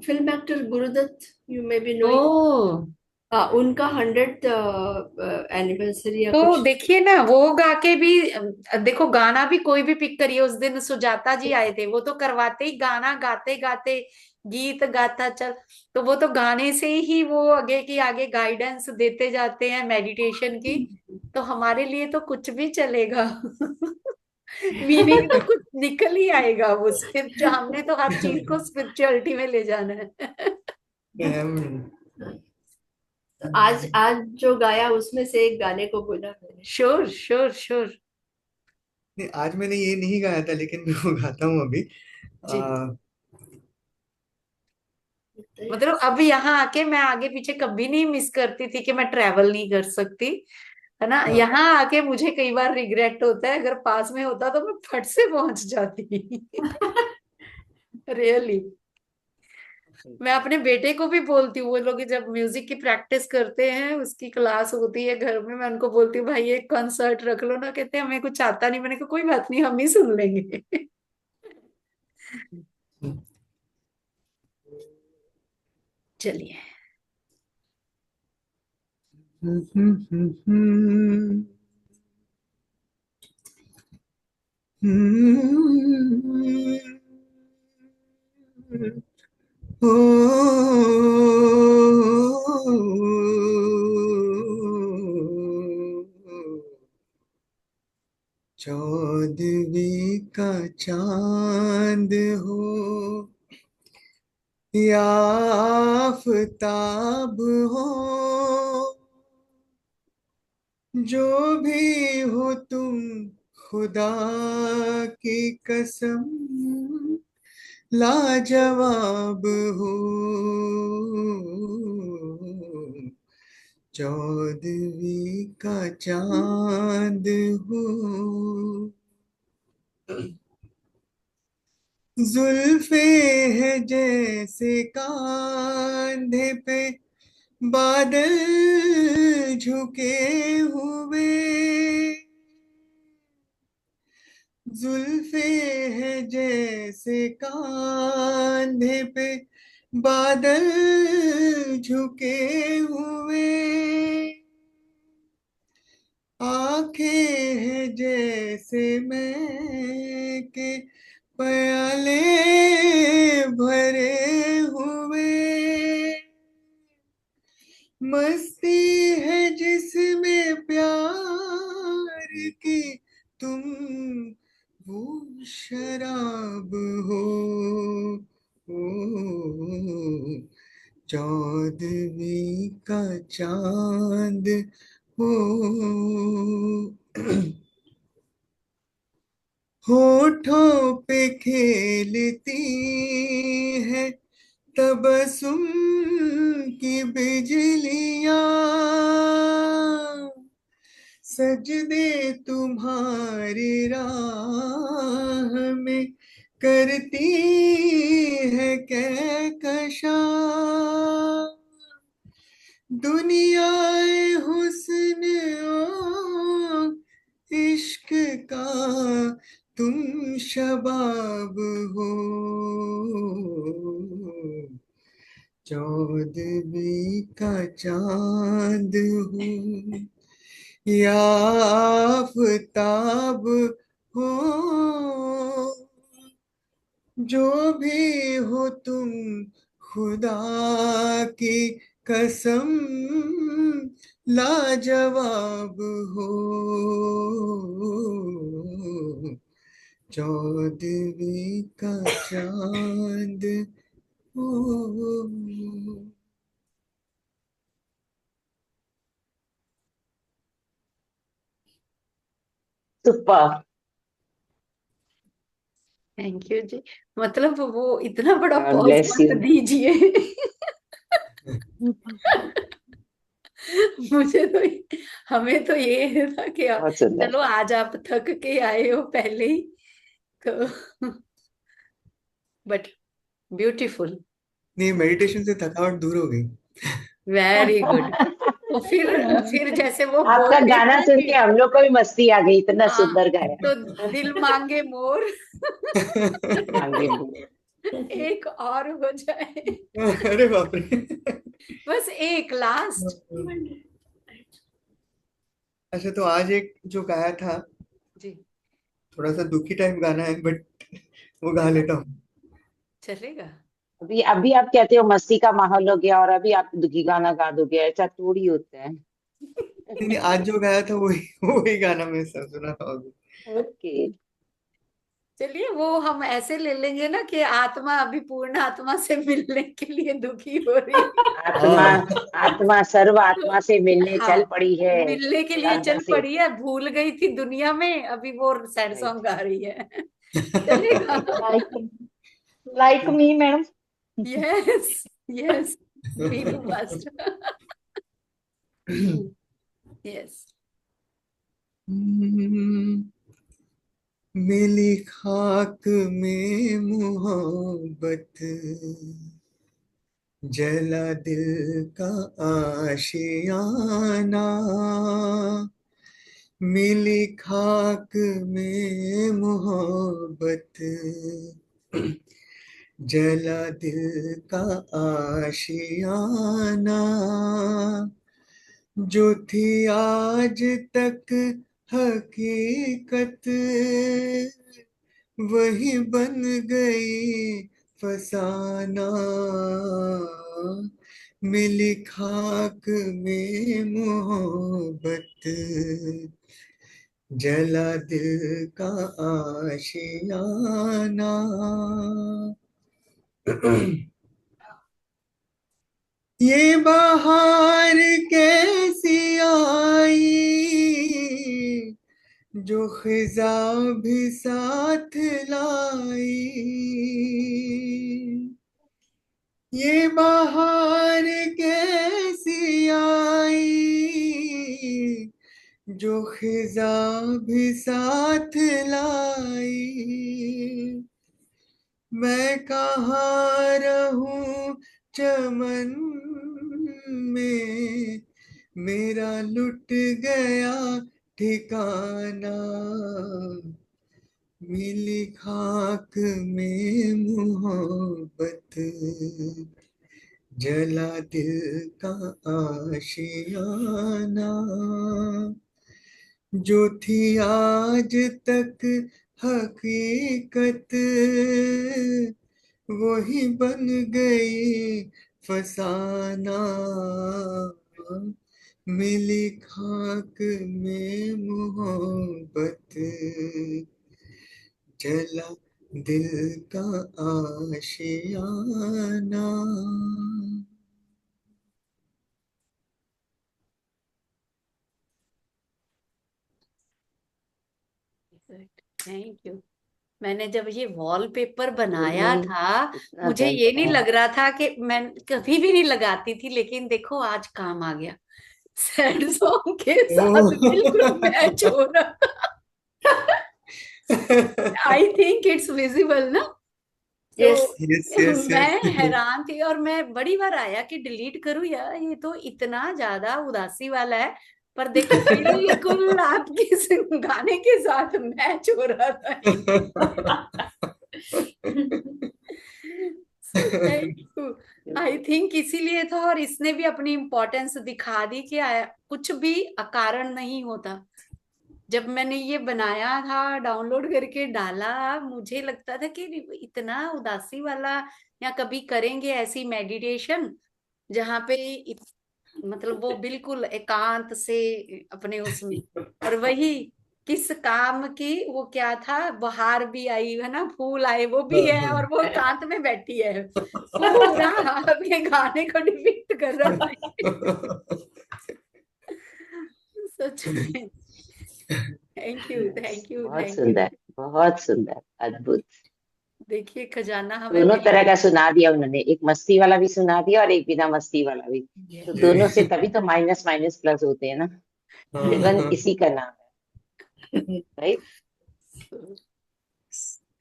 film actor Guru Dutt, you may be oh, knowing. हाँ, उनका 100th एनिवर्सरी या तो कुछ। देखिए ना, वो गा के भी, देखो गाना भी कोई भी पिक करिए। उस दिन सुजाता जी आए थे, वो तो करवाते ही गाना गाते गाते, गीत गाता चल। तो वो तो गाने से ही वो आगे की आगे गाइडेंस देते जाते हैं मेडिटेशन की। तो हमारे लिए तो कुछ भी चलेगा। मीनिंग तो कुछ निकल ही आएगा वो स्पिरिचुअल, हमने तो हर चीज को स्पिरिचुअलिटी में ले जाना है। तो आज आज जो गाया उसमें से एक गाने को बोला मैंने। Sure sure sure. नहीं, आज मैंने ये नहीं गाया था, लेकिन मैं वो गाता हूँ अभी। जी। आ, मतलब अब यहाँ आके मैं आगे पीछे कभी नहीं मिस करती थी कि मैं ट्रेवल नहीं कर सकती, है ना। हाँ, यहाँ आके मुझे कई बार रिग्रेट होता है, अगर पास में होता तो मैं फट से पहुंच जाती। रियली। मैं अपने बेटे को भी बोलती हूँ, वो लोग जब म्यूजिक की प्रैक्टिस करते हैं, उसकी क्लास होती है घर में, मैं उनको बोलती हूँ भाई एक कंसर्ट रख लो ना, कहते हैं हमें कुछ आता नहीं। मैंने कहा कोई बात नहीं, हम ही सुन लेंगे। चलिए। ओ, चौदवी का चांद हो या आफताब हो, जो भी हो तुम खुदा की कसम लाजवाब हो। चौदवी का चांद हो, जुल्फे है जैसे कांधे पे बादल झुके हुए, जुल्फे है जैसे कांधे पे बादल झुके हुए, आंखें है जैसे मैं के प्याले भरे हुए, मस्ती है जिसमें प्यार की तुम वो शराब हो। चौदवी का चांद हो, होठों पे खेलती है तबस्सुम की बिजलियां, सजदे तुम्हारी राह में करती है कहकशां, दुनियाए हुस्न और इश्क का तुम शबाब हो। चौदवी का चांद हो या आफताब हो, जो भी हो तुम खुदा की कसम लाजवाब हो। चौदवी का चांद हो। सुपर। थैंक यू जी। मतलब वो इतना बड़ा गॉड पॉज ब्लेस मत यू। दीजिए। मुझे तो, हमें तो ये था कि बहुत सुंदर। चलो आज आप थक के आए हो पहले ही, तो बट ब्यूटीफुल। नहीं, मेडिटेशन से थकावट दूर हो गई। Very good. तो फिर जैसे वो आपका बोलते हैं गाना ना सुन कि के हम लोग को भी मस्ती आ गई, इतना हाँ, सुंदर तो गाया। दिल मांगे मोर। दिल मांगे मोर। एक और हो जाए, अरे बाप रे। बस एक लास्ट। अच्छा, तो आज एक जो गाया था, जी। थोड़ा सा दुखी टाइप गाना है, बट वो गा लेता हूँ। चलेगा। अभी अभी आप कहते हो मस्ती का माहौल हो गया और अभी आप दुखी गाना गा दोगे, ऐसा थोड़ी होता है। नहीं नहीं, आज जो गाया था वही वही गाना मैं सुना था अभी। ओके। चलिए वो हम ऐसे ले लेंगे ना कि आत्मा अभी पूर्ण आत्मा से मिलने के लिए दुखी हो रही है। आत्मा, हाँ। आत्मा सर्व तो आत्मा से मिलने चल हाँ, पड़ी है मिलने के लिए राधा चल से। पड़ी है, भूल गई थी दुनिया में, अभी वो सैड राइट। सॉन्ग गा रही है। चलेगा। Like me madam. Yes, yes, me too, Master. Yes. मिली खाक में मोहब्बत, जला दिल का आशियाना। मिली खाक में मोहब्बत, जला दिल का आशियाना। जो थी आज तक हकीकत, वही बन गई फसाना। मिली खाक में मोहब्बत, जला दिल का आशियाना। ये बहार कैसी आई, जो खिजा भी साथ लाई। ये बहार कैसी आई, जो खिजा भी साथ लाई। मैं कहाँ रहूं चमन में, मेरा लुट गया ठिकाना। मिली खाक में मोहब्बत, जला दिल का आशियाना। जो थी आज तक हकीकत, वही बन गई फसाना। मिली खाक में मोहब्बत, जला दिल का आशियाना। Thank you. मैंने जब ये वॉलपेपर बनाया नहीं, था, इतना मुझे दर्द ये नहीं था। लग रहा था कि मैं कभी भी नहीं लगाती थी, लेकिन देखो आज काम आ गया। सैड सॉन्ग के साथ बिल्कुल मैच हो रहा। आई थिंक इट्स विजिबल ना। यस तो यस यस मैं यस। हैरान थी और मैं बड़ी बार आया कि डिलीट करूं यार, ये तो इतना ज्यादा उदासी वाला है। पर देखो बिल्कुल आपके गाने के साथ मैच हो रहा था ये। Thank you. आई थिंक इसीलिए था, और इसने भी अपनी इम्पोर्टेंस दिखा दी कि कुछ भी अकारण नहीं होता। जब मैंने ये बनाया था, डाउनलोड करके डाला, मुझे लगता था कि इतना उदासी वाला, या कभी करेंगे ऐसी मेडिटेशन जहाँ पे मतलब वो बिल्कुल एकांत से अपने उसमें। और वही किस काम की, वो क्या था, बहार भी आई है ना, फूल आए वो भी है, और वो एकांत में बैठी है। पूरा आपके गाने को डिपिक्ट कर रहा है। सच में। थैंक यू, थैंक यू, बहुत थैंक यू। सुंदर, बहुत सुंदर, अद्भुत। देखिए खजाना हमें दोनों मिल तरह का सुना दिया उन्होंने, एक मस्ती वाला भी सुना दिया और एक बिना मस्ती वाला भी। तो गया। दोनों से तभी तो माइनस माइनस प्लस होते हैं ना। जीवन इसी का नाम है, right.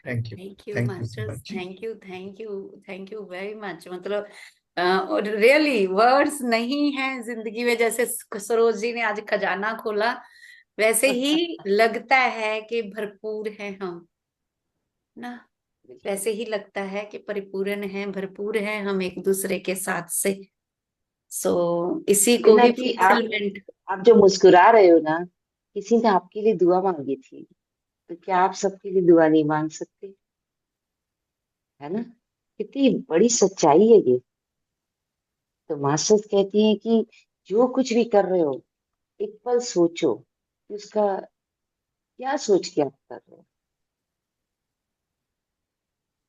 Thank you, thank you thank you so masters, much. Thank you, thank you, thank you very much. मतलब और रियली वर्ड्स नहीं है जिंदगी में। जैसे सरोज जी ने आज खजाना खोला, वैसे ही लगता है कि भरपूर है हम ना। वैसे ही लगता है कि परिपूर्ण है, भरपूर है हम एक दूसरे के साथ से। सो इसी को बिना ही कि फुलफिलमेंट। आप जो मुस्कुरा रहे हो ना, किसी ने आपके लिए दुआ मांगी थी, तो क्या आप सबके लिए दुआ नहीं मांग सकते? है ना? कितनी बड़ी सच्चाई है ये। तो मास्टर्स कहती हैं कि जो कुछ भी कर रहे हो, एक पल सोचो कि उसका क्या सोच के आप कर रहे हो।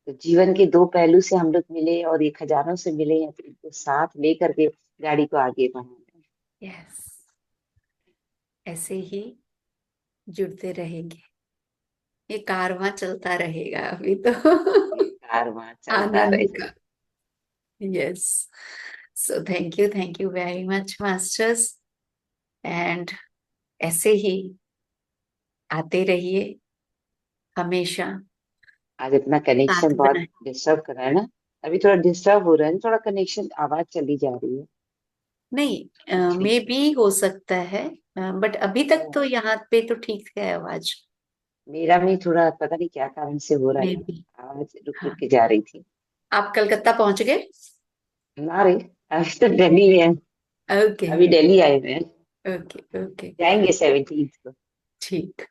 तो जीवन के दो पहलू से हम लोग मिले और ये खजानों से मिले हैं, तो इनको साथ लेकर के गाड़ी को आगे बढ़ाना यस, ऐसे ही जुड़ते रहेंगे, ये कारवां चलता रहेगा अभी तो। है। अरमान चलता आनंद रहे। का। Yes, so thank you very much masters. And ऐसे ही आते रहिए हमेशा, आज अपना साथ कनेक्शन बहुत बनाए। डिस्टर्ब कर रहा है ना। अभी थोड़ा डिस्टर्ब हो रहा है ना, थोड़ा कनेक्शन, आवाज चली जा रही है नहीं, पीछे मे से। भी हो सकता है, बट अभी तक तो हाँ, यहाँ पे तो ठीक है आवाज। मेरा भी थोड़ा पता नहीं क्या कारण से हो रहा मे है, भी। आवाज रुक रुक हाँ, के जा रही थी। आप कलकत्ता पहुंच गए? ना रे, अभी तो दिल्ली में है। ओके अभी दिल्ली आए हुए हैं, ओके ओके, जाएंगे 17 को। ठीक।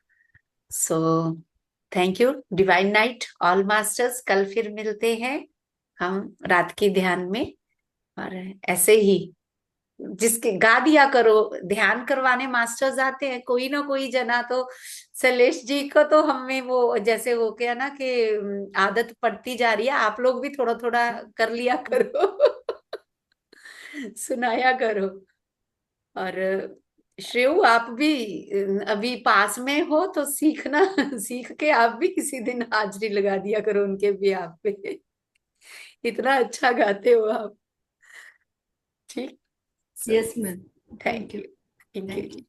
So thank you, divine night all masters. कल फिर मिलते हैं हम रात के ध्यान में। और ऐसे ही जिसके गा दिया करो, ध्यान करवाने मास्टर्स आते हैं कोई ना कोई जना तो। शैलेश जी को तो हमें वो जैसे हो गया ना कि आदत पड़ती जा रही है, आप लोग भी थोड़ा थोड़ा कर लिया करो। सुनाया करो। और श्रेयू आप भी अभी पास में हो तो सीखना, सीख के आप भी किसी दिन हाजिरी लगा दिया करो उनके भी आप पे। इतना अच्छा गाते हो आप। ठीक। So Yes, ma'am. Thank thank you. You, thank you Thank you. जी,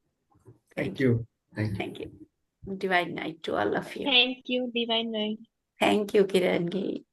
thank thank you, you. Thank you. Thank you. Divine night to all of you. Thank you divine. Thank you Kiran ji.